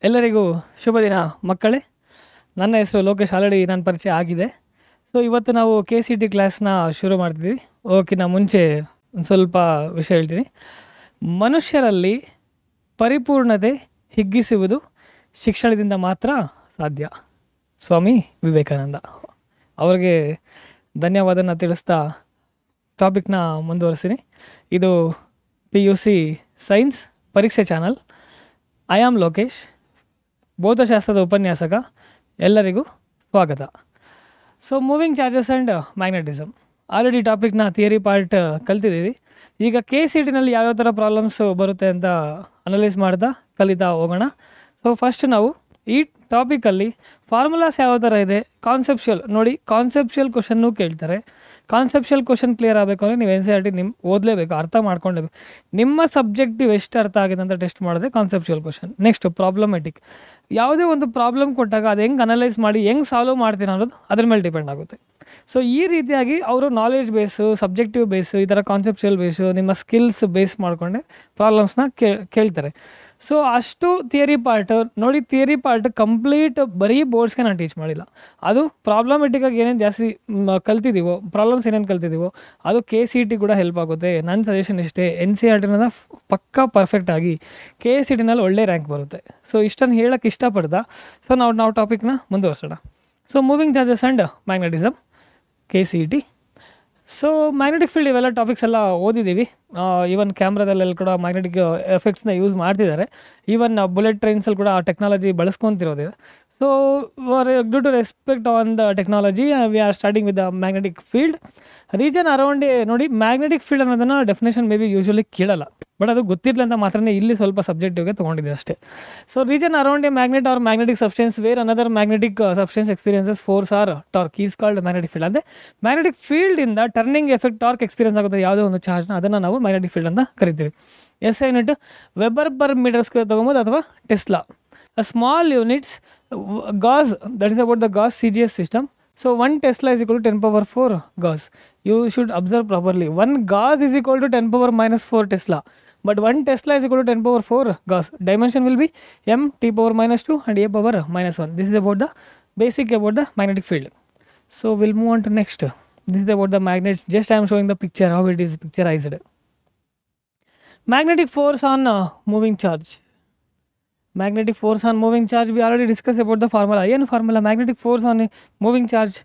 ಎಲ್ಲರಿಗೂ ಶುಭ ದಿನ ಮಕ್ಕಳೇ. ನನ್ನ ಹೆಸರು ಲೋಕೇಶ್. ಆಲ್ರೆಡಿ ನನ್ನ ಪರಿಚಯ ಆಗಿದೆ. ಸೊ ಇವತ್ತು ನಾವು KCT ಕ್ಲಾಸ್ನ ಶುರು ಮಾಡ್ತಿದ್ವಿ. ಓಕೆನಾ, ಮುಂಚೆ ಒಂದು ಸ್ವಲ್ಪ ವಿಷಯ ಹೇಳ್ತೀನಿ. ಮನುಷ್ಯರಲ್ಲಿ ಪರಿಪೂರ್ಣತೆ ಹಿಗ್ಗಿಸುವುದು ಶಿಕ್ಷಣದಿಂದ ಮಾತ್ರ ಸಾಧ್ಯ. ಸ್ವಾಮಿ ವಿವೇಕಾನಂದ ಅವ್ರಿಗೆ ಧನ್ಯವಾದನ ತಿಳಿಸ್ತಾ ಟಾಪಿಕ್ನ ಮುಂದುವರಿಸ್ತೀನಿ. ಇದು PUC ಸೈನ್ಸ್ ಪರೀಕ್ಷೆ ಚಾನಲ್. ಐ ಆಮ್ ಲೋಕೇಶ್, ಭೌತಶಾಸ್ತ್ರದ ಉಪನ್ಯಾಸಕ. ಎಲ್ಲರಿಗೂ ಸ್ವಾಗತ. So moving charges and magnetism already ಟಾಪಿಕ್ನ ಥಿಯರಿ ಪಾರ್ಟ್ ಕಲ್ತಿದ್ದೀವಿ. ಈಗ KCTನಲ್ಲಿ ಯಾವ್ಯಾವ ಥರ ಪ್ರಾಬ್ಲಮ್ಸ್ ಬರುತ್ತೆ ಅಂತ ಅನಲೈಸ್ ಮಾಡ್ತಾ ಕಲಿತಾ ಹೋಗೋಣ. ಸೊ ಫಸ್ಟ್ ನಾವು ಈ ಟಾಪಿಕಲ್ಲಿ ಫಾರ್ಮುಲಾಸ್ ಯಾವ ಥರ ಇದೆ, ಕಾನ್ಸೆಪ್ಷುಯಲ್ ನೋಡಿ, ಕಾನ್ಸೆಪ್ಷುಯಲ್ ಕ್ವಶನ್ನು ಕೇಳ್ತಾರೆ. ಕಾನ್ಸೆಪ್ಷುಯಲ್ ಕ್ವಶನ್ ಕ್ಲಿಯರ್ ಆಗಬೇಕು ಅಂದರೆ ನೀವು NCERT ನಿಮ್ಮ ಓದಲೇಬೇಕು, ಅರ್ಥ ಮಾಡ್ಕೊಳ್ಳೇಬೇಕು. ನಿಮ್ಮ ಸಬ್ಜೆಕ್ಟಿವ್ ಎಷ್ಟು ಅರ್ಥ ಆಗಿದೆ ಅಂತ ಟೆಸ್ಟ್ ಮಾಡಿದ್ರೆ ಕಾನ್ಸೆಪ್ಷುಯಲ್ ಕ್ವಶನ್. Next problematic. ಯಾವುದೇ ಒಂದು ಪ್ರಾಬ್ಲಮ್ ಕೊಟ್ಟಾಗ ಅದು ಹೆಂಗೆ ಅನಲೈಸ್ ಮಾಡಿ ಹೆಂಗೆ ಸಾಲ್ವ್ ಮಾಡ್ತೀನಿ ಅನ್ನೋದು ಅದ್ರ ಮೇಲೆ ಡಿಪೆಂಡ್ ಆಗುತ್ತೆ. ಸೊ ಈ ರೀತಿಯಾಗಿ ಅವರು ನಾಲೆಡ್ಜ್ ಬೇಸು, ಸಬ್ಜೆಕ್ಟಿವ್ ಬೇಸು, ಈ ಥರ ಕಾನ್ಸೆಪ್ಷುಯಲ್ ಬೇಸು, ನಿಮ್ಮ ಸ್ಕಿಲ್ಸ್ ಬೇಸ್ ಮಾಡಿಕೊಂಡೆ ಪ್ರಾಬ್ಲಮ್ಸ್ನ ಕೇಳ್ತಾರೆ. ಸೊ ಅಷ್ಟು ಥಿಯರಿ ಪಾರ್ಟ್ ನೋಡಿ. ಥಿಯರಿ ಪಾರ್ಟ್ ಕಂಪ್ಲೀಟ್ ಬರೀ ಬೋರ್ಡ್ಸ್ಗೆ ನಾನು ಟೀಚ್ ಮಾಡಿಲ್ಲ. ಅದು ಪ್ರಾಬ್ಲಮೆಟಿಕ್ಕಾಗಿ ಏನೇನು ಜಾಸ್ತಿ ಕಲ್ತಿದ್ದೀವೋ, ಪ್ರಾಬ್ಲಮ್ಸ್ ಏನೇನು ಕಲ್ತಿದ್ದೀವೋ ಅದು KCT ಕೂಡ ಹೆಲ್ಪ್ ಆಗುತ್ತೆ. ನನ್ನ ಸಜೆಷನ್ ಇಷ್ಟೇ, NCERTನ ಪಕ್ಕಾ ಪರ್ಫೆಕ್ಟಾಗಿ KCTನಲ್ಲಿ ಒಳ್ಳೆ ರ್ಯಾಂಕ್ ಬರುತ್ತೆ. ಸೊ ಇಷ್ಟನ್ನು ಹೇಳೋಕ್ಕೆ ಇಷ್ಟಪಡ್ತಾ ಸೊ ನಾವು ಟಾಪಿಕ್ನ ಮುಂದುವರ್ಸೋಣ. So moving charges and magnetism KCT. So magnetic field ಇವೆಲ್ಲ ಟಾಪಿಕ್ಸ್ ಎಲ್ಲ ಓದಿದ್ದೀವಿ. ಈವನ್ ಕ್ಯಾಮ್ರಾದಲ್ಲೆಲ್ಲ ಕೂಡ ಮ್ಯಾಗ್ನೆಟಿಕ್ ಎಫೆಕ್ಟ್ಸ್ನ ಯೂಸ್ ಮಾಡ್ತಿದ್ದಾರೆ. ಈವನ್ ಬುಲೆಟ್ ಟ್ರೈನ್ಸಲ್ಲಿ ಕೂಡ ಆ ಟೆಕ್ನಾಲಜಿ ಬಳಸ್ಕೊತಿರೋದಿದೆ. So due to respect on the technology we are starting with the magnetic field. Region around ನೋಡಿ, ಮ್ಯಾಗ್ನೆಟಿಕ್ ಫೀಲ್ಡ್ ಅನ್ನೋದನ್ನು ಡೆಫಿನೇಷನ್ ಮೇ ಬಿ ಯೂಶ್ವಲಿ ಕೇಳಲ್ಲ, ಬಟ್ ಅದು ಗೊತ್ತಿರಲಿ ಅಂತ ಮಾತ್ರ ಇಲ್ಲಿ ಸ್ವಲ್ಪ ಸಬ್ಜೆಕ್ಟಿವ್ಗೆ ತೊಗೊಂಡಿದೆ ಅಷ್ಟೇ. So region around a magnet or magnetic substance where another magnetic substance experiences force or torque is called magnetic field. ಅಂದರೆ ಮ್ಯಾಗ್ನೆಟಿಕ್ ಫೀಲ್ಡಿಂದ ಟರ್ನಿಂಗ್ ಎಫೆಕ್ಟ್ ಟಾರ್ಕ್ ಎಕ್ಸ್ಪೀರಿಯನ್ಸ್ ಆಗುತ್ತೆ ಯಾವುದೋ ಒಂದು ಚಾರ್ಜ್ನ, ಅದನ್ನು ನಾವು ಮ್ಯಾಗ್ನೆಟಿಕ್ ಫೀಲ್ಡ್ ಅಂತ ಕರಿತೀವಿ. SI unit weber per metre square ತೊಗೊಬೋದು ಅಥವಾ tesla. Small units gauss, that is about the gauss CGS system. So 1 Tesla is equal to 10 power 4 Gauss. You should observe properly. 1 Gauss is equal to 10 power minus 4 Tesla. But 1 Tesla is equal to 10 power 4 Gauss. Dimension will be m t power minus 2 and a power minus 1. This is about the basic about the magnetic field. So we'll move on to next. This is about the magnets. Just I am showing the picture, how it is picturized. Magnetic force on moving charge. Magnetic force on moving charge, we already discussed about the formula. ಏನು formula? Magnetic force on a moving charge.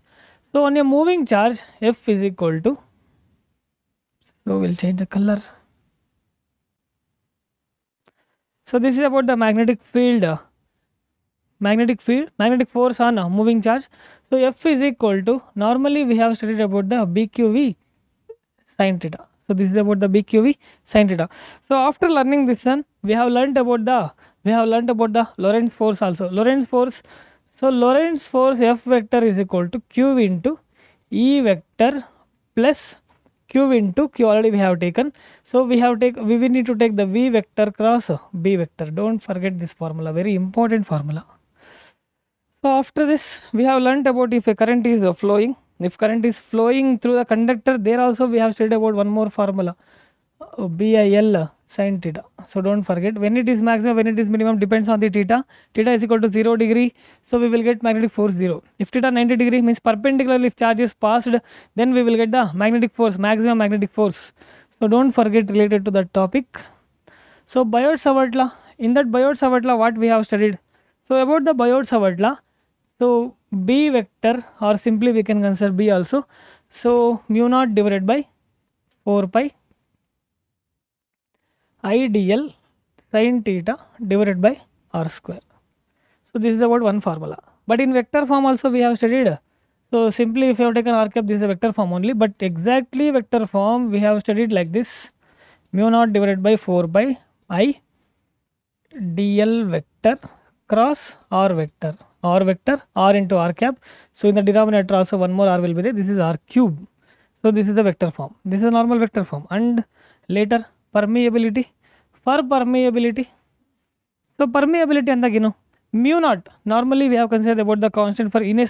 So on a moving charge, F is equal to, so we'll change the color. So this is about the magnetic field. Magnetic force on a moving charge. So F is equal to, normally we have studied about the BQV sin theta. So this is about the BQV sin theta. So after learning this one, we have learnt about the Lorentz force also. Lorentz force. So Lorentz force F vector is equal to Q into E vector plus Q into Q. Already we have taken. So we need to take the V vector cross B vector. Don't forget this formula, very important formula. So after this, we have learnt about if a current is flowing. If current is flowing through the conductor, there also we have studied about one more formula, BIL sin theta. So don't forget, when it is maximum, when it is minimum, depends on the theta. Theta is equal to 0 degree, so we will get magnetic force 0. If theta 90 degree means perpendicularly if charge is passed, then we will get the magnetic force, maximum magnetic force. So don't forget related to that topic. So Biot-Savart law. In that Biot-Savart law, what we have studied? So about the Biot-Savart law, so B vector, or simply we can consider B also. So mu naught divided by 4 pi IDL sin theta divided by R square. So this is about one formula. But in vector form also we have studied. So simply if you have taken R cap, this is a vector form only. But exactly vector form we have studied like this. Mu naught divided by 4 by I DL vector cross R vector. R vector, R into R cap. So in the denominator also one more R will be there. This is R cube. So this is the vector form. This is a normal vector form. And later permeability. For permeability, so permeability andagenu mu naught. Normally we have considered about the constant for in a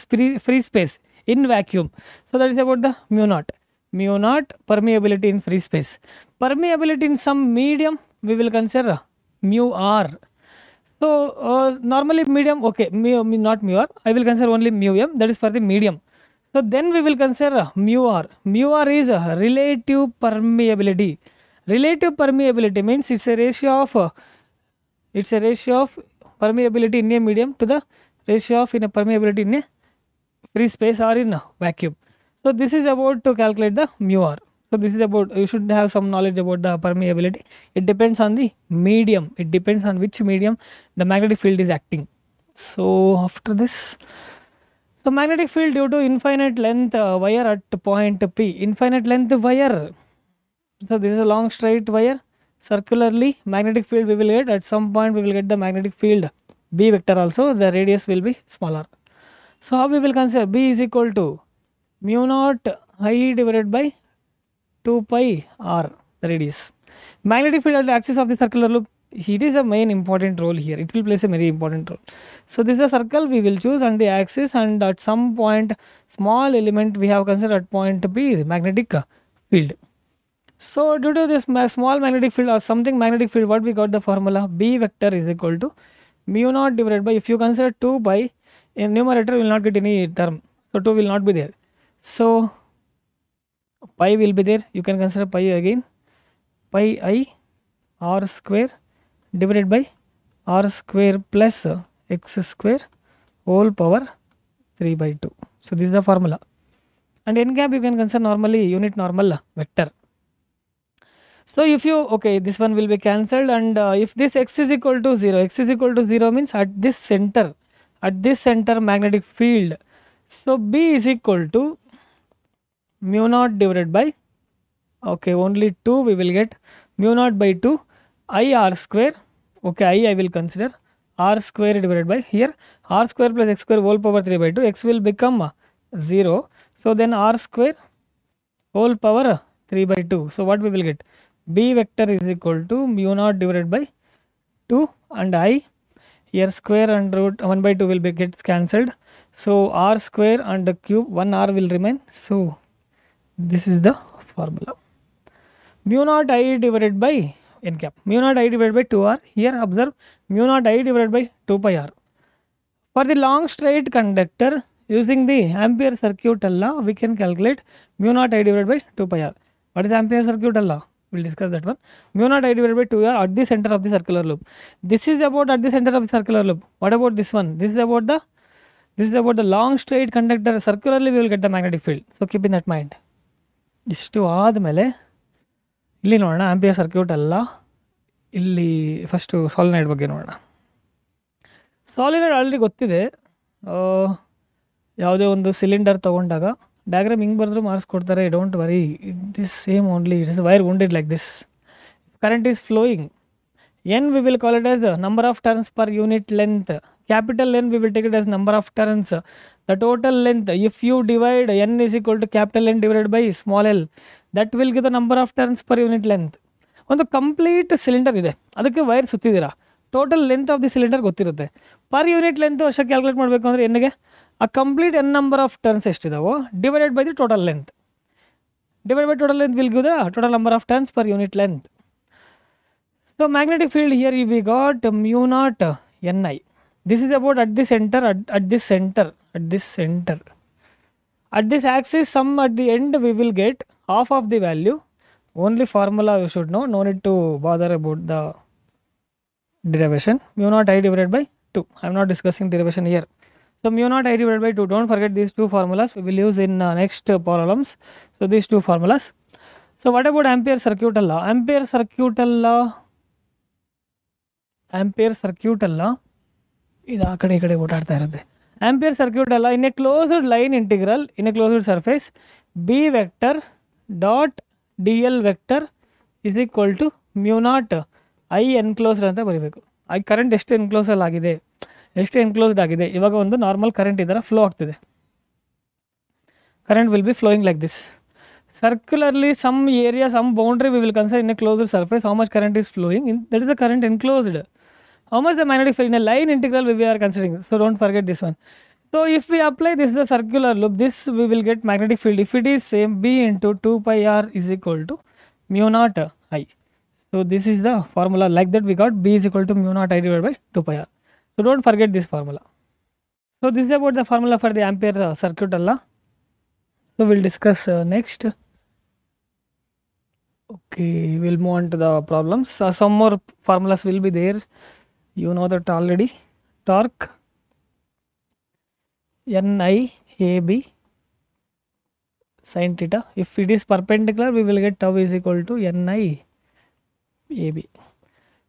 free space in vacuum. So that is about the mu naught. Mu naught permeability in free space. Permeability in some medium we will consider mu r. So So normally medium, okay, not mu r, I will consider only mu m, that is for the medium. So then we will consider mu r. Mu r is relative permeability. Relative permeability means it's a ratio of permeability in a medium to the ratio of permeability in a free space or in a vacuum. So this is about to calculate the mu r. So this is about, you should have some knowledge about the permeability. It depends on the medium. It depends on which medium the magnetic field is acting. So after this, so magnetic field due to infinite length wire at point P. Infinite length wire. So this is a long straight wire. Circularly magnetic field we will get, at some point we will get the magnetic field B vector also. The radius will be smaller. So how we will consider? B is equal to mu naught I divided by 2 pi r, the radius. Magnetic field at the axis of the circular loop, it is the main important role here. It will play a very important role. So this is the circle we will choose on the axis, and at some point small element we have considered at point B, the magnetic field. So due to this small magnetic field or something magnetic field, what we got the formula? B vector is equal to mu naught divided by, if you consider 2 pi, in numerator will not get any term, so 2 will not be there. So pi will be there, you can consider pi again, pi I r square divided by r square plus x square whole power 3 by 2. So this is the formula. And n cap you can consider normally unit normal vector. So if you, okay, this one will be cancelled, and if this x is equal to 0, x is equal to 0 means at this center magnetic field. So B is equal to mu naught divided by, okay, only 2 we will get, mu naught by 2 I r square, okay, I will consider r square divided by, here r square plus x square whole power 3 by 2, x will become 0. So then r square whole power 3 by 2. So what we will get? B vector is equal to mu naught divided by 2 and I, here square and root 1 by 2 will be gets cancelled. So r square and cube, 1 r will remain. So this is the formula. Mu naught I divided by n cap, mu naught I divided by 2r, here observe mu naught I divided by 2 pi r. For the long straight conductor, using the Ampere circuit law, we can calculate mu naught I divided by 2 pi r. What is Ampere circuit law? We will discuss that one. Mu naught I divided by 2r at the center of the circular loop. This is about at the center of the circular loop. What about this one? This is about the long straight conductor. Circularly we will get the magnetic field. So keep in that mind. ಇಷ್ಟು ಆದಮೇಲೆ ಇಲ್ಲಿ ನೋಡೋಣ ampere circuit ಅಲ್ಲ, ಇಲ್ಲಿ first ಸಾಲಿನಾಯ್ಡ್ ಬಗ್ಗೆ ನೋಡೋಣ. ಸಾಲಿನಾಯ್ಡ್ already ಗೊತ್ತಿದೆ. ಯಾವುದೇ ಒಂದು ಸಿಲಿಂಡರ್ ತೊಗೊಂಡಾಗ ಡಯಾಗ್ರಾಮ್ ಹಿಂಗೆ ಬರೆದ್ರು ಮಾರ್ಕ್ಸ್ ಕೊಡ್ತಾರೆ. Don't worry, this same only, it is wire wounded like this. Current is flowing. N we will call it as the number of turns per unit length. Capital N we will take it as number of turns. The total length, if you divide N is equal to capital N divided by small l, that will give the number of turns per unit length. ಒಂದು complete cylinder ಇದೆ, ಅದಕ್ಕೆ wire ಸುತ್ತಿದ್ದೀರಾ, total length of the cylinder ಗೊತ್ತಿರುತ್ತೆ. Per unit length ಅಷ್ಟೇ calculate ಮಾಡಬೇಕು ಅಂದರೆ ಎನ್ಗೆ ಆ complete N number of turns ಎಷ್ಟಿದಾವೋ divided by the total length. Divided by total length will give the total number of turns per unit length. So magnetic field here we got mu naught Ni. This is about at the center, at this center. At this axis, some at the end we will get half of the value. Only formula you should know, no need to bother about the derivation. Mu naught I divided by 2. I am not discussing derivation here. So mu naught I divided by 2. Don't forget these two formulas we will use in next problems. So these two formulas. So what about Ampere circuit law? Ampere circuit law ಇದು ಆ ಕಡೆ ಈ ಕಡೆ ಓಡಾಡ್ತಾ ಇರುತ್ತೆ. Ampere circuit law, in a closed line integral in a closed surface, B vector dot dl vector is equal to mu naught I enclosed ಅಂತ ಬರೀಬೇಕು. ಆ ಕರೆಂಟ್ ಎಷ್ಟು ಎನ್ಕ್ಲೋಸಲ್ಲಿ ಆಗಿದೆ, ಎಷ್ಟು ಎನ್ಕ್ಲೋಸ್ಡ್ ಆಗಿದೆ. ಇವಾಗ ಒಂದು ನಾರ್ಮಲ್ ಕರೆಂಟ್ ಇದರ ಫ್ಲೋ ಆಗ್ತಿದೆ. Current will be flowing like this. Circularly some area, some boundary we will consider in a closed surface. How much current is flowing? That is the current enclosed. How much the magnetic field in a line integral we are considering. So don't forget this one. So if we apply this the circular loop, this we will get magnetic field. If it is same, B into 2 pi r is equal to mu naught I. So So this is the formula. Like that we got B is equal to mu naught I divided by 2 pi r. So don't forget this formula. So this is about the formula for the ampere circuit Allah. So we'll discuss next. Okay, we'll move on to the problems. Some more formulas will be there. You know that already. Torque Ni AB sin theta. If it is perpendicular, we will get tau is equal to Ni AB.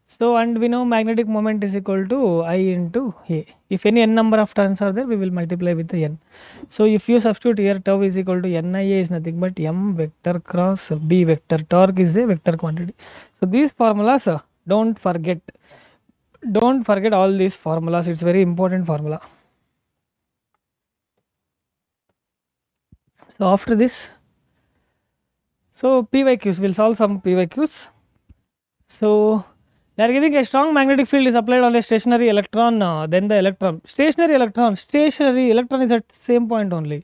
So, and we know magnetic moment is equal to I into A. If any n number of turns are there, we will multiply with the n. So, if you substitute here, tau is equal to NIA is nothing but m vector cross B vector. Torque is a vector quantity. So, these formulas, don't forget. Don't forget all these formulas. It's very important formula. So, after this, so PYQs, we'll solve some PYQs. So, they are giving a strong magnetic field is applied on a stationary electron, then the electron. Stationary electron is at same point only.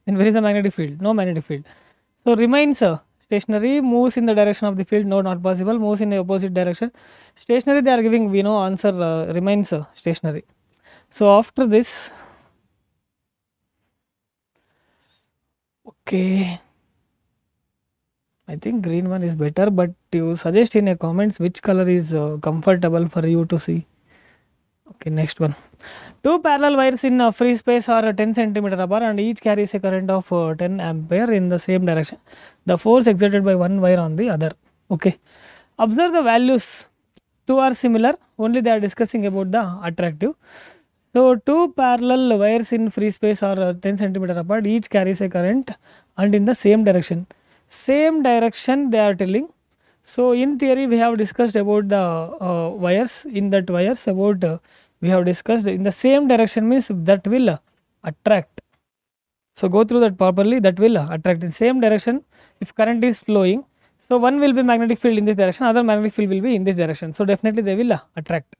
Then where is the magnetic field? No magnetic field. So, remains stationary, moves in the direction of the field, no, not possible, moves in the opposite direction. Stationary, they are giving, we know answer remains stationary. So, after this, okay, I think green one is better, but you suggest in a comments which color is comfortable for you to see. Okay, next one. Two parallel wires in free space are 10 centimeter apart and each carries a current of 10 ampere in the same direction. The force exerted by one wire on the other. Okay. Observe the values. Two are similar, only they are discussing about the attractive. So, two parallel wires in free space are 10 centimeter apart, each carries a current and in the same direction. Same direction they are telling. So, in theory we have discussed about the wires, in that wires about we have discussed in the same direction means that will attract. So, go through that properly, that will attract in same direction if current is flowing. So, one will be magnetic field in this direction, other magnetic field will be in this direction. So, definitely they will attract.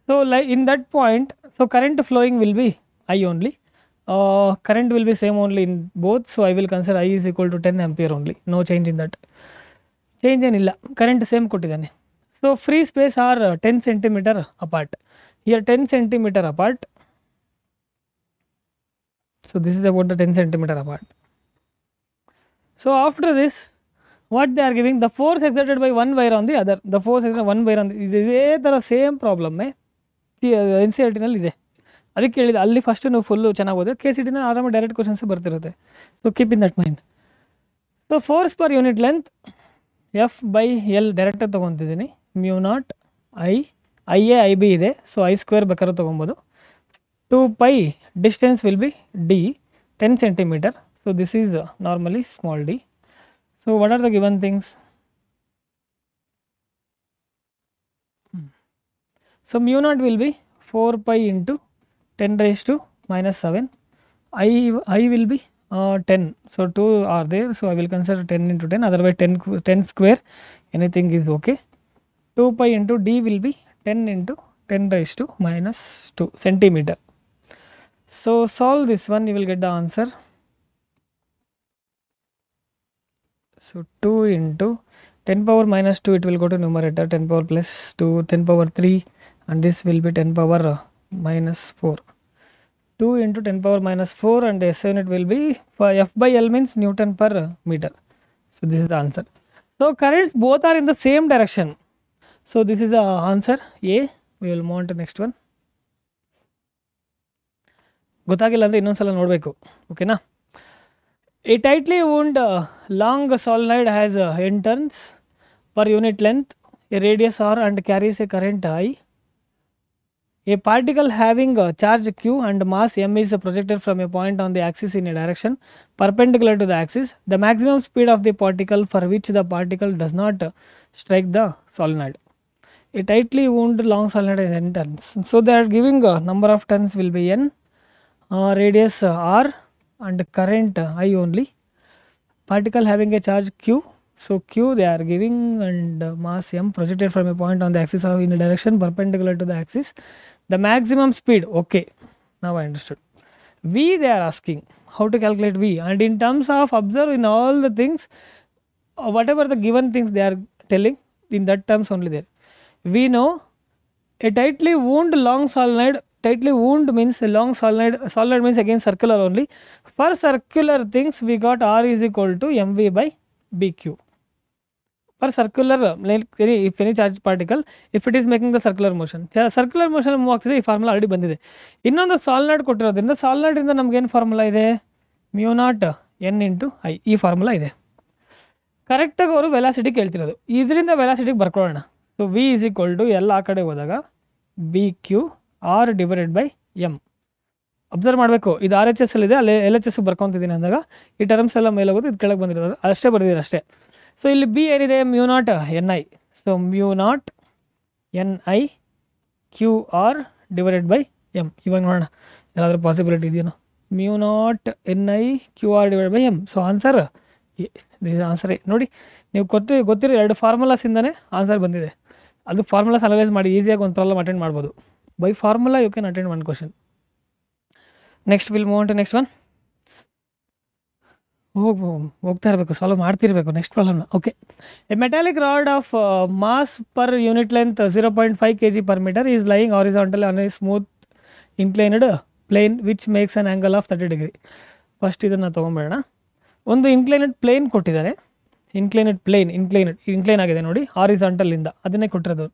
So, like in that point, so current flowing will be I only. Current will be same only in both. So, I will consider I is equal to 10 ampere only. No change in that. Change in illa. Current same kottidane. So, free space are 10 centimeter apart. Here 10 centimeter apart. So, this is about the 10 centimeter apart. So, after this, what they are giving? The force exerted by one wire on the other. The force exerted one wire on the same problem. NCERT ನಲ್ಲಿ ಇದೆ. ಅದಕ್ಕೆ ಹೇಳಿದೆ ಅಲ್ಲಿ first ನೀವು full ಚೆನ್ನಾಗಿ ಓದಿದೆ, KCET ಆರಾಮಾಗಿ direct questions ಬರ್ತಿರುತ್ತೆ. So keep in that mind. So force per unit length F/L ಡೈರೆಕ್ಟಾಗಿ ತೊಗೊತಿದ್ದೀನಿ. ಮ್ಯೂ ನಾಟ್ IA IB ಇದೆ. ಸೊ I² ಬೇಕಾದ್ರೂ ತೊಗೊಬೋದು. 2 pi distance will be D 10 centimeter. So this is normally small d. So what are the given things? So mu naught will be 4 pi into 10 raised to minus 7. I will be 10. So 2 are there. So I will consider 10 into 10. Otherwise 10 square anything is okay. 2 pi into D will be 10 into 10 raised to minus 2 centimeter. So solve this one, you will get the answer. So 2 into 10 power minus 2, it will go to numerator, 10 power plus 2, 10 power 3, and this will be 10 power minus 4. 2 into 10 power minus 4, and the SI unit will be, for F/L means Newton per meter. So this is the answer. So currents both are in the same direction. So this is the answer A. We will move on to next one. ಗೊತ್ತಾಗಿಲ್ಲ ಅಂದರೆ ಇನ್ನೊಂದ್ಸಲ ನೋಡಬೇಕು, ಓಕೆನಾ. A tightly wound long solenoid has n turns per unit length, a radius r, and carries a current I. A particle having a charge q and mass m is projected from a point on the axis in a direction perpendicular to the axis. The maximum speed of the particle for which the particle does not strike the solenoid. A tightly wound long solenoid has n turns. So they are giving a number of turns will be n, radius r, and current I only. Particle having a charge q. So q they are giving, and mass m projected from a point on the axis of in a direction perpendicular to the axis. The maximum speed, okay, now I understood. V they are asking how to calculate V, and in terms of observe in all the things, whatever the given things they are telling, in that terms only there. We know a tightly wound long solenoid, tightly wound means a long solenoid, solenoid means again circular only. For circular things we got R is equal to mv by bq. For circular, like if any charge particle, if it is making the circular motion move ಆಗ್ತಿದೆ, ಈ formula already ಬಂದಿದೆ. ಇನ್ನೊಂದು ಸಾಲ್ನಾಯ್ಡ್ ಕೊಟ್ಟಿರೋದ್ರಿಂದ ಸಾಲ್ನಾಯ್ಡಿಂದ ನಮಗೇನು formula ಇದೆ, μ0 n into I, ಈ formula ಇದೆ. ಕರೆಕ್ಟಾಗಿ ಅವರು ವೆಲಾಸಿಟಿ ಕೇಳ್ತಿರೋದು, ಇದರಿಂದ ವೆಲಾಸಿಟಿಗೆ ಬರ್ಕೊಳ್ಳೋಣ. So V is equal to ಎಲ್ಲ ಆ ಕಡೆ ಹೋದಾಗ B Q R divided by M. Observe ಮಾಡಬೇಕು, ಇದು ಆರ್ ಎಚ್ ಎಸ್ ಅಲ್ಲಿ ಇದೆ, ಅಲ್ಲಿ ಎಲ್ ಎಚ್ ಎಸ್ ಬರ್ಕೊತಿದ್ದೀನಿ ಅಂದಾಗ ಈ ಟರ್ಮ್ಸ್ ಎಲ್ಲ ಮೇಲೆ ಹೋಗೋದು, ಇದು ಕೆಳಗೆ ಬಂದಿರೋದು ಅಷ್ಟೇ ಬರ್ದಿದ್ದೀನಿ ಅಷ್ಟೇ. ಸೊ ಇಲ್ಲಿ ಬಿ ಏನಿದೆ, μ0 N I. So μ0 N I Q R divided by M. ಇವಾಗ ನೋಡೋಣ ಏನಾದರೂ ಪಾಸಿಬಿಲಿಟಿ ಇದೆಯೋ. μ0 N I Q R divide by M. So answer ಆನ್ಸರೇ ನೋಡಿ, ನೀವು ಗೊತ್ತಿರೋ 2 ಫಾರ್ಮುಲಾಸಿಂದನೇ ಆನ್ಸರ್ ಬಂದಿದೆ. ಅದು ಫಾರ್ಮುಲಾಸ್ ಅನಲೈಸ್ ಮಾಡಿ ಈಸಿಯಾಗಿ ಒಂದು ಪ್ರಾಬ್ಲಮ್ ಅಟೆಂಡ್ ಮಾಡ್ಬೋದು. By formula you can attend 1 question. Next will move on to next one. ಹೋಗ್ತಾ ಇರಬೇಕು, ಸಾಲ್ವ್ ಮಾಡ್ತಿರ್ಬೇಕು ನೆಕ್ಸ್ಟ್ ಪ್ರಾಬ್ಲಮ್ನ. Okay, a metallic rod of mass per unit length 0.5 kg per meter is lying horizontal on a smooth inclined plane which makes an angle of 30 degree. First ಇದನ್ನು ತೊಗೊಂಬೇಡ. ಒಂದು ಇನ್ಕ್ಲೈನೆಡ್ plane ಕೊಟ್ಟಿದ್ದಾರೆ, incline ಆಗಿದೆ ನೋಡಿ ಹಾರಿಸಾಂಟಲಿಂದ, ಅದನ್ನೇ ಕೊಟ್ಟಿರೋದು.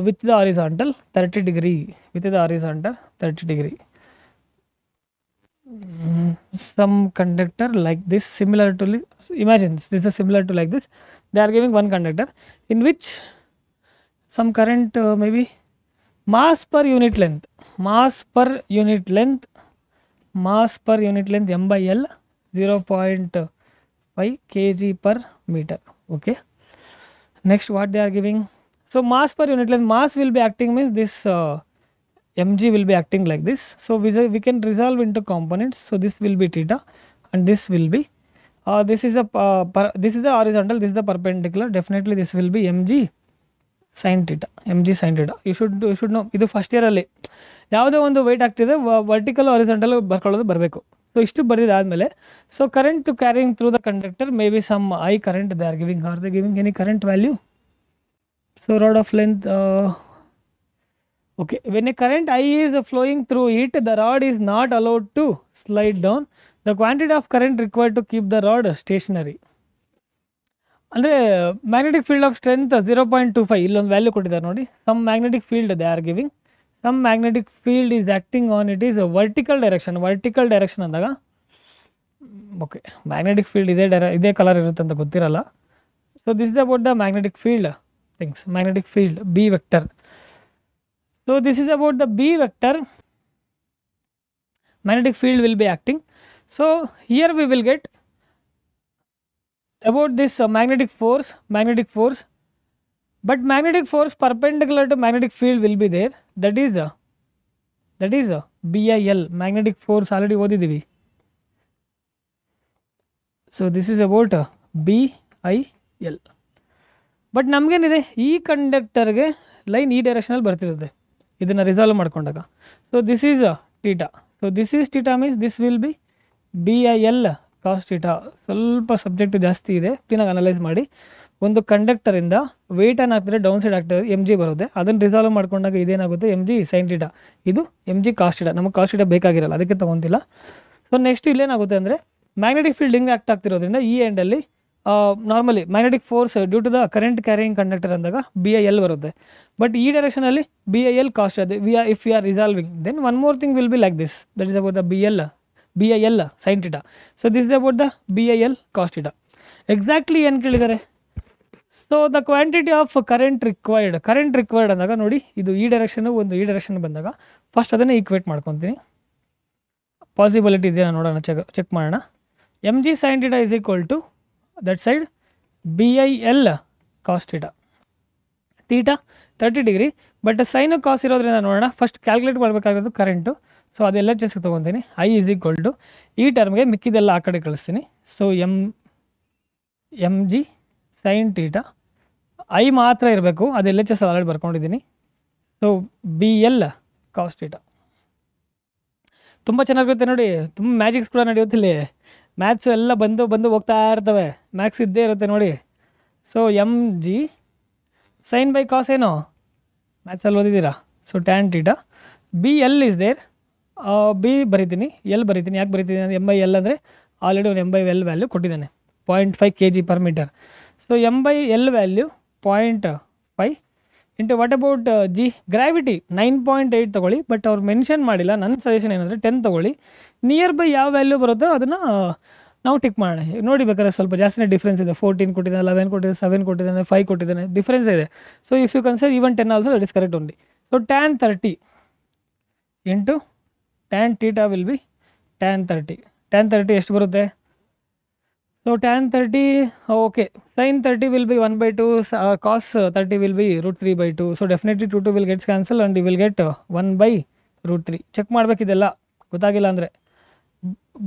With the horizontal 30 degree, with the horizontal 30 degree. Some conductor like this, similar to, imagine this is similar to like this. They are giving one conductor in which some current maybe mass per unit length m by L 0.5 kg per meter. Okay, next what they are giving. So mass per unit length, mass will be acting means this mg will be acting like this. So we can resolve into components. So this will be theta and this will be this is the horizontal, this is the perpendicular. Definitely this will be mg sin theta. You should know, ಇದು first ಇಯರಲ್ಲಿ ಯಾವುದೋ ಒಂದು weight ಆಗ್ತಿದೆ, vertical horizontal ಬರ್ಕೊಳ್ಳೋದು ಬರಬೇಕು. So ಇಷ್ಟು ಬರೆದಿದ್ದಾದಮೇಲೆ, so current carrying through the conductor may be some I current they are giving, are they giving any current value. So rod of length, okay, when a current I is flowing through it, the rod is not allowed to slide down. The quantity of current required to keep the rod stationary. ಅಂದರೆ magnetic field of strength 0.25, ಇಲ್ಲೊಂದು value ಕೊಟ್ಟಿದ್ದಾರೆ ನೋಡಿ. Some magnetic field they are giving, some magnetic field is acting on it is vertical direction ಅಂದಾಗ, okay magnetic field ಇದೇ colour ಇರುತ್ತೆ ಅಂತ ಗೊತ್ತಿರಲ್ಲ. So this is about the magnetic field things, magnetic field B vector. So this is about the B vector, magnetic field will be acting. So here we will get about this magnetic force, but magnetic force perpendicular to magnetic field will be there. That is BIL, magnetic force already ಓದಿದ್ದೀವಿ. So this is about BIL. But ನಮಗೇನಿದೆ, ಈ ಕಂಡಕ್ಟರ್ಗೆ line ಈ ಡೈರೆಕ್ಷನಲ್ಲಿ ಬರ್ತಿರುತ್ತೆ, ಇದನ್ನು resolve ಮಾಡ್ಕೊಂಡಾಗ. So this is theta. So this is theta means this will be BIL cos theta. ಸ್ವಲ್ಪ ಸಬ್ಜೆಕ್ಟ್ ಜಾಸ್ತಿ ಇದೆ, ಕ್ಲೀನಾಗಿ ಅನಲೈಸ್ ಮಾಡಿ. ಒಂದು ಕಂಡಕ್ಟರಿಂದ ವೆಯ್ಟ್ ಅನ್ನು ಹಾಕ್ತಿದ್ರೆ ಡೌನ್ ಸೈಡ್ ಆಗ್ತದೆ, mg ಬರುತ್ತೆ. ಅದನ್ನು ರಿಸಾಲ್ವ್ ಮಾಡ್ಕೊಂಡಾಗ ಇದೇನಾಗುತ್ತೆ, mg ಸೈನ್ ಟೀಟಾ, ಇದು mg ಕಾಸ್ ಟೀಟಾ. ನಮಗೆ ಕಾಸ್ ಟೀಟಾ ಬೇಕಾಗಿರಲ್ಲ, ಅದಕ್ಕೆ ತೊಗೊತಿಲ್ಲ. ಸೊ ನೆಕ್ಸ್ಟ್ ಇಲ್ಲೇನಾಗುತ್ತೆ ಅಂದರೆ ಮ್ಯಾಗ್ನೆಟಿಕ್ ಫೀಲ್ಡ್ ಹಿಂಗೆ ಆಕ್ಟ್ ಆಗ್ತಿರೋದ್ರಿಂದ ಈ ಎಂಡಲ್ಲಿ normally magnetic force due to the current carrying conductor ಅಂದಾಗ BIL ಬರುತ್ತೆ. ಬಟ್ ಈ ಡೈರೆಕ್ಷನಲ್ಲಿ BIL ಕಾಸ್ಟ್ ಇದೆ. If we are resolving, then one more thing will be like this, that is about the BIL sine theta. So this is about the BIL cos theta. Exactly ಏನು ಕೇಳಿದ್ದಾರೆ. So the quantity of current required ಅಂದಾಗ ನೋಡಿ, ಇದು ಈ direction, ಒಂದು ಈ direction ಬಂದಾಗ first ಅದನ್ನು ಈಕ್ವೇಟ್ ಮಾಡ್ಕೊತೀನಿ. ಪಾಸಿಬಿಲಿಟಿ ಇದೆಯಾ ನೋಡೋಣ, ಚೆಕ್ ಮಾಡೋಣ. mg sin theta is equal to that side BIL cos theta. theta 30 degree, but sine cos ಇರೋದ್ರಿಂದ ನೋಡೋಣ. ಫಸ್ಟ್ ಕ್ಯಾಲ್ಕುಲೇಟ್ ಮಾಡಬೇಕಾಗಿರೋದು ಕರೆಂಟು. ಸೊ ಅದೆಲ್ಲ ಚೆಸ್ಗೆ ತೊಗೊತೀನಿ. I is equal to ಈ ಟರ್ಮ್ಗೆ ಮಿಕ್ಕಿದೆಲ್ಲ ಆ ಕಡೆ ಕಳಿಸ್ತೀನಿ. So mg sin theta I ಮಾತ್ರ ಇರಬೇಕು, ಅದೆಲ್ಲ ಚೆಸ್ ಆಲ್ರೆಡಿ ಬರ್ಕೊಂಡಿದ್ದೀನಿ. ಸೊ BL cos theta ತುಂಬ ಚೆನ್ನಾಗಿರುತ್ತೆ ನೋಡಿ. ತುಂಬ ಮ್ಯಾಜಿಕ್ಸ್ ಕೂಡ ನಡೆಯುತ್ತಿಲ್ಲಿ. ಮ್ಯಾಥ್ಸು ಎಲ್ಲ ಬಂದು ಹೋಗ್ತಾ ಇರ್ತವೆ, ಮ್ಯಾಥ್ಸ್ ಇದ್ದೇ ಇರುತ್ತೆ ನೋಡಿ. So mg sine by cos ಏನೋ ಮ್ಯಾಥ್ಸಲ್ಲಿ ಓದಿದ್ದೀರಾ. So tan theta. B L is there. B ಬರಿತೀನಿ, ಎಲ್ ಬರಿತೀನಿ. ಯಾಕೆ ಬರಿತೀನಿ ಅಂದರೆ ಎಮ್ ಬೈ ಎಲ್ ಅಂದರೆ ಆಲ್ರೆಡಿ ಒಂದು ಎಮ್ ಬೈ ಎಲ್ ವ್ಯಾಲ್ಯೂ ಕೊಟ್ಟಿದ್ದಾನೆ 0.5 kg/m. So M by L value 0.5 into what about G gravity 9.8 ತೊಗೊಳ್ಳಿ. ಬಟ್ ಅವ್ರು ಮೆನ್ಷನ್ ಮಾಡಿಲ್ಲ. ನನ್ನ ಸಜೆಷನ್ ಏನಂದರೆ 10 ತೊಗೊಳ್ಳಿ. ನಿಯರ್ ಬೈ ಯಾವ ವ್ಯಾಲ್ಯೂ ಬರುತ್ತೋ ಅದನ್ನು ನಾವು ಟಿಕ್ ಮಾಡೋಣ. ನೋಡಿ ಬೇಕಾದ್ರೆ ಸ್ವಲ್ಪ ಜಾಸ್ತಿನೇ ಡಿಫ್ರೆನ್ಸ್ ಇದೆ. 14 ಕೊಟ್ಟಿದ್ದಾನೆ, 11 ಕೊಟ್ಟಿದ್ದಾನೆ, 7 ಕೊಟ್ಟಿದ್ದಾನೆ, 5 ಕೊಟ್ಟಿದ್ದಾನೆ, ಡಿಫ್ರೆನ್ಸ್ ಇದೆ. So if you consider even 10 also that is correct only. So tan 30 into tan theta will be tan 30. tan 30 ಎಷ್ಟು ಬರುತ್ತೆ? So tan 30 okay. sin 30 will be 1/2, cos 30 will be √3/2. So definitely 2 will gets cancel and you will get 1/√3. Check ಮಾಡಬೇಕಿದೆಲ್ಲ ಗೊತ್ತಾಗಿಲ್ಲ ಅಂದರೆ.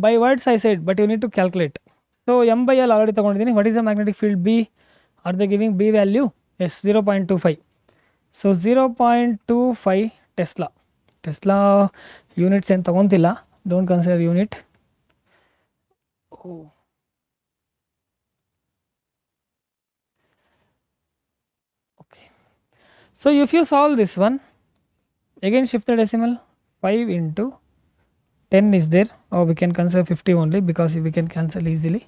By words I side but you need to calculate. So M by L already ತೊಗೊಂಡಿದ್ದೀನಿ. What is the magnetic field B? Are the giving B value? Yes 0.25. So 0.25 tesla. Tesla units ಏನು ತೊಗೊತಿಲ್ಲ, don't consider unit. Okay. So if you solve this one again shift the decimal. 5 into 10 is there, or we can consider 50 only because we can cancel easily.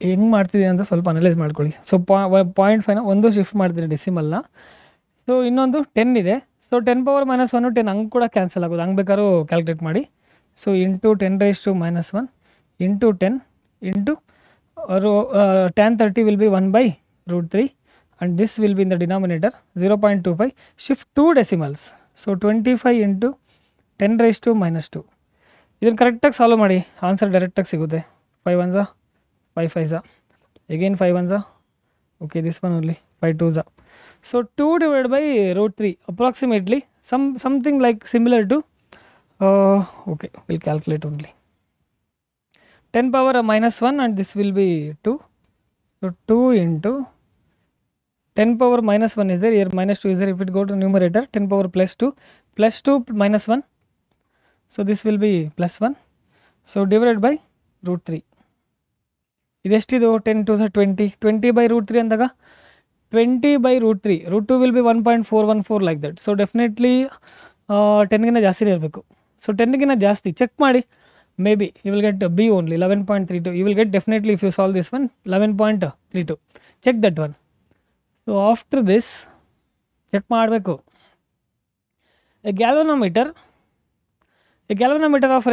ಹೆಂಗೆ ಮಾಡ್ತಿದ್ದೀನಿ ಅಂತ ಸ್ವಲ್ಪ analyse ಮಾಡ್ಕೊಳ್ಳಿ. So 0.5ನ ಒಂದು shift ಮಾಡ್ತೀನಿ ಡೆಸಿಮಲ್ನ. So ಇನ್ನೊಂದು 10 ಇದೆ. So 10 power -1 10 ಹಂಗೆ ಕೂಡ ಕ್ಯಾನ್ಸಲ್ ಆಗೋದು. ಹಂಗೆ ಬೇಕಾದ್ರೂ ಕ್ಯಾಲ್ಕುಲೇಟ್ ಮಾಡಿ. So into 10⁻⁻1 into 10 into tan 30 will B 1/√3 and this will be in the denominator 0.25. shift 2 decimals. So 25 into 10⁻². ಇದನ್ನು ಕರೆಕ್ಟಾಗಿ ಸಾಲ್ವ್ ಮಾಡಿ, ಆನ್ಸರ್ ಡೈರೆಕ್ಟಾಗಿ ಸಿಗುತ್ತೆ. 5 1s 5 5s again 5 1s. okay, this one only 5 2s. so 2 divided by √3 approximately something like similar to okay, we'll calculate only 10 power -1 and this will be 2. so 2 into 10 power -1 is there, here -2 is there. if it go to numerator 10 power +2 -1, so this will be +1. so divided by √3. ಇದೆಷ್ಟಿದು 10 to 20 20/√3 ಅಂದಾಗ 20/√3 √2 will be 1.414 like that. so definitely 10ಗಿಂತ ಜಾಸ್ತಿನೇ ಇರಬೇಕು. So 10ಗಿಂತ ಜಾಸ್ತಿ check ಮಾಡಿ. May be you will get B only 11.32. You will get definitely if you solve this one 11.32. Check that one. So after this check ಮಾಡಬೇಕು. A galvanometer of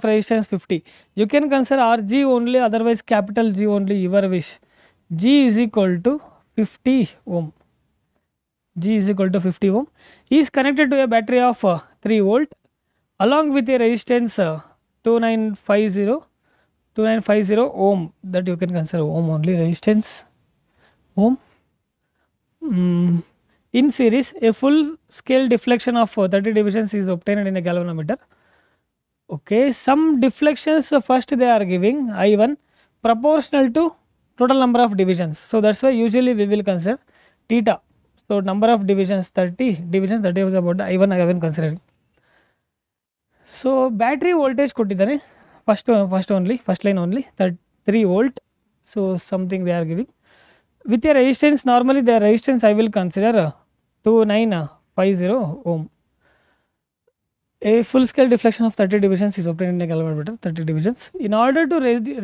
resistance 50. you can consider RG only, otherwise capital G only, your wish. G is equal to 50 ohm. G is equal to 50 ohm. He is connected to a battery of 3 volt along with a resistance 2950 ohm. that you can consider ohm only, resistance ohm. In series, a full scale deflection of 30 divisions is obtained in a galvanometer. Okay, some deflections first they are giving I1 proportional to total number of divisions. So that's why usually we will consider theta. So number of divisions 30 divisions, that is about the I1 I have been considering. So battery voltage kottidare first line only 3 volt. So something they are giving with a resistance. Normally their resistance I will consider 2950 ohm. A full scale deflection of 30 divisions is obtained in a galvanometer, 30 divisions. In order to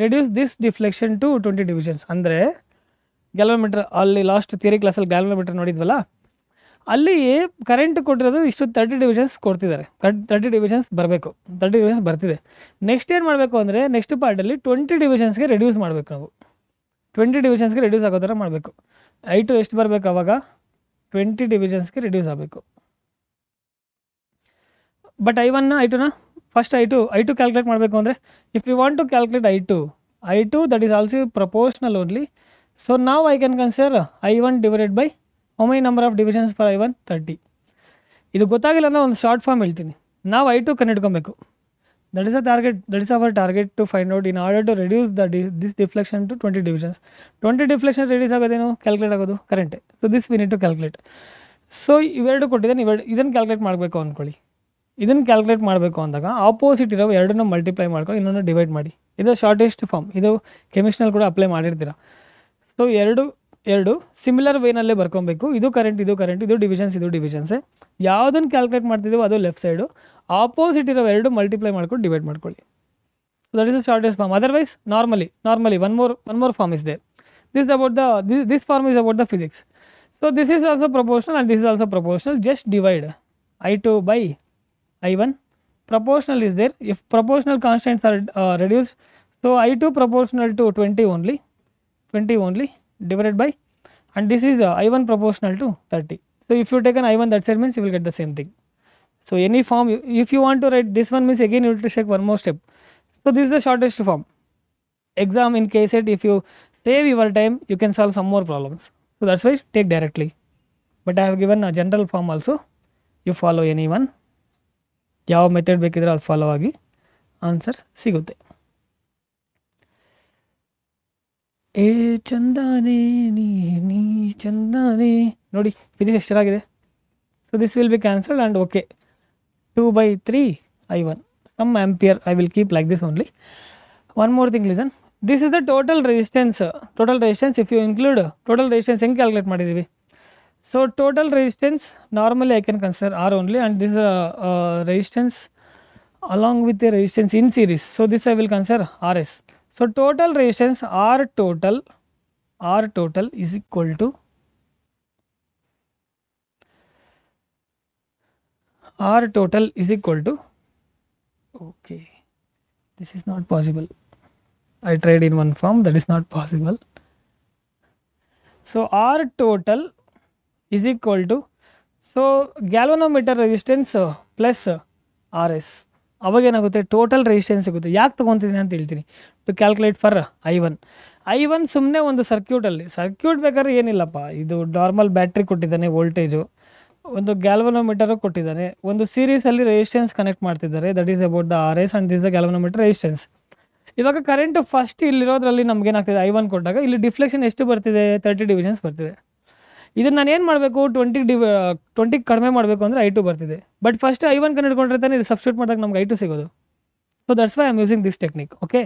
reduce this deflection to 20 divisions, ಅಂದರೆ galvanometer ಅಲ್ಲಿ last theory ಕ್ಲಾಸಲ್ಲಿ galvanometer ನೋಡಿದ್ವಲ್ಲ, ಅಲ್ಲಿ current ಕೊಟ್ಟಿರೋದು ಇಷ್ಟು 30 divisions ಕೊಡ್ತಿದ್ದಾರೆ. 30 divisions ಬರಬೇಕು, 30 divisions ಬರ್ತಿದೆ. Next ಏನು ಮಾಡಬೇಕು ಅಂದರೆ ನೆಕ್ಸ್ಟ್ ಪಾರ್ಟಲ್ಲಿ 20 ಡಿವಿಷನ್ಸ್ಗೆ ರೆಡ್ಯೂಸ್ ಮಾಡಬೇಕು. ನಾವು 20 ಡಿವಿಷನ್ಸ್ಗೆ ರೆಡ್ಯೂಸ್ ಆಗೋ ಥರ ಮಾಡಬೇಕು. I2 ಎಷ್ಟು ಬರಬೇಕು ಅವಾಗ 20 ಡಿವಿಷನ್ಸ್ಗೆ ರೆಡ್ಯೂಸ್ ಆಗಬೇಕು. ಬಟ್ I1 I2ನ ಫಸ್ಟ್ I2 ಕ್ಯಾಲ್ಕುಲೇಟ್ ಮಾಡಬೇಕು ಅಂದರೆ if you want to calculate I2 that is also proportional only. So ನಾವು I can consider I1 divided by how many number of divisions for I1 30. ಇದು ಗೊತ್ತಾಗಿಲ್ಲ ಅಂದರೆ ಒಂದು short form ಹೇಳ್ತೀನಿ. ನಾವು I2 ಕಂಡುಹಿಡ್ಕೊಬೇಕು. That is our target to find out in order to reduce this deflection to 20 divisions. 20 deflection reduce ಆಗೋದೇನು calculate ಆಗೋದು ಕರೆಂಟೇ. So this we need to calculate. So ಇವೆರಡು ಕೊಟ್ಟಿದ್ದಾನೆ, ಇದನ್ನು ಕ್ಯಾಲ್ಕುಲೇಟ್ ಮಾಡಬೇಕು ಅಂದ್ಕೊಳ್ಳಿ. ಇದನ್ನು ಕ್ಯಾಲ್ಕುಲೇಟ್ ಮಾಡಬೇಕು ಅಂದಾಗ ಆಪೋಸಿಟ್ ಇರೋ ಎರಡನ್ನೂ ಮಲ್ಟಿಪ್ಲೈ ಮಾಡ್ಕೊಂಡು ಇನ್ನೊಂದು ಡಿವೈಡ್ ಮಾಡಿ. ಇದು ಶಾರ್ಟೆಸ್ಟ್ ಫಾರ್ಮ್. ಇದು ಕೆಮಿಸ್ಟ್ರಿನಲ್ಲಿ ಕೂಡ ಅಪ್ಲೈ ಮಾಡಿರ್ತೀರ. ಸೊ ಎರಡು ಸಿಮಿಲರ್ ವೇನಲ್ಲೇ ಬರ್ಕೊಬೇಕು. ಇದು ಕರೆಂಟ್, ಇದು ಡಿವಿಷನ್ಸೇ. ಯಾವುದನ್ನು ಕ್ಯಾಲ್ಕುಲೇಟ್ ಮಾಡ್ತಿದ್ದೀವೋ ಅದು ಲೆಫ್ಟ್ ಸೈಡು, ಆಪೋಸಿಟ್ ಇರೋ ಎರಡು ಮಲ್ಟಿಪ್ಲೈ ಮಾಡ್ಕೊಂಡು ಡಿವೈಡ್ ಮಾಡ್ಕೊಳ್ಳಿ. So that is the shortest form. Otherwise normally one more form is there. This form is about the physics. So this is also proportional and this is also proportional. Just divide I2 by I1. Proportional is there. If proportional constants are reduced, so I2 proportional to 20 only divided by, and this is the I1 proportional to 30. So if you take an I1, that side means you will get the same thing. So any form, if you want to write this one means again you have to check one more step. So this is the shortest form. Exam in KCET, if you save your time, you can solve some more problems. So that's why take directly. But I have given a general form also. You follow any one. ಯಾವ method ಬೇಕಿದ್ರೆ ಅದು follow ಆಗಿ answer ಸಿಗುತ್ತೆ. ಏ ಚಂದಾನೆ ನೀ ಚಂದಾನೆ ನೋಡಿ physics ಎಷ್ಟು ಚೆನ್ನಾಗಿದೆ. So this will B cancelled and okay. 2/3 I1 some ampere. I will keep like this only. One more thing, listen. This is the total resistance. If you include total resistance, ಹೆಂಗೆ calculate ಮಾಡಿದ್ದೀವಿ? So total resistance normally I can consider R only, and this is resistance along with the resistance in series. So this I will consider RS. So total resistance R total is equal to okay, this is not possible. I tried in one form, that is not possible. So R total is equal to, so galvanometer resistance plus RS. ಅವಾಗ ಏನಾಗುತ್ತೆ, total resistance ಸಿಗುತ್ತೆ. ಯಾಕೆ ತೊಗೊತಿದ್ದೀನಿ ಅಂತ ಹೇಳ್ತೀನಿ, to calculate for I1 ಸುಮ್ಮನೆ ಒಂದು circuit ಬೇಕಾದ್ರೆ ಏನಿಲ್ಲಪ್ಪ, ಇದು ನಾರ್ಮಲ್ ಬ್ಯಾಟ್ರಿ ಕೊಟ್ಟಿದ್ದಾನೆ, ವೋಲ್ಟೇಜು, ಒಂದು ಗ್ಯಾಲ್ವನೋಮೀಟರು ಕೊಟ್ಟಿದ್ದಾನೆ, ಒಂದು ಸೀರೀಸಲ್ಲಿ ರೆಸಿಸ್ಟೆನ್ಸ್ ಕನೆಕ್ಟ್ ಮಾಡ್ತಿದ್ದಾರೆ, that is about the RS and this the galvanometer resistance. ಇವಾಗ ಕರೆಂಟ್ ಫಸ್ಟ್ ಇಲ್ಲಿರೋದ್ರಲ್ಲಿ ನಮ್ಗೆ ಏನಾಗ್ತಿದೆ, I1 ಕೊಟ್ಟಾಗ ಇಲ್ಲಿ ಡಿಫ್ಲೆಕ್ಷನ್ ಎಷ್ಟು ಬರ್ತಿದೆ, 30 ಡಿವಿಷನ್ಸ್ ಬರ್ತಿದೆ. ಇದನ್ನು ನಾನು ಏನು ಮಾಡಬೇಕು, 20 ಕಡಿಮೆ ಮಾಡಬೇಕು ಅಂದರೆ I2 ಬರ್ತಿದೆ. ಬಟ್ ಫಸ್ಟ್ I1 ಕಂಡುಹಿಡ್ಕೊಂಡ್ರೆ ತಾನೇ ಇದು ಸಬ್ಸ್ಟಿಟ್ಯೂಟ್ ಮಾಡಿದಾಗ ನಮ್ಗೆ I2 ಸಿಗೋದು. So that's why I am using this technique. Okay,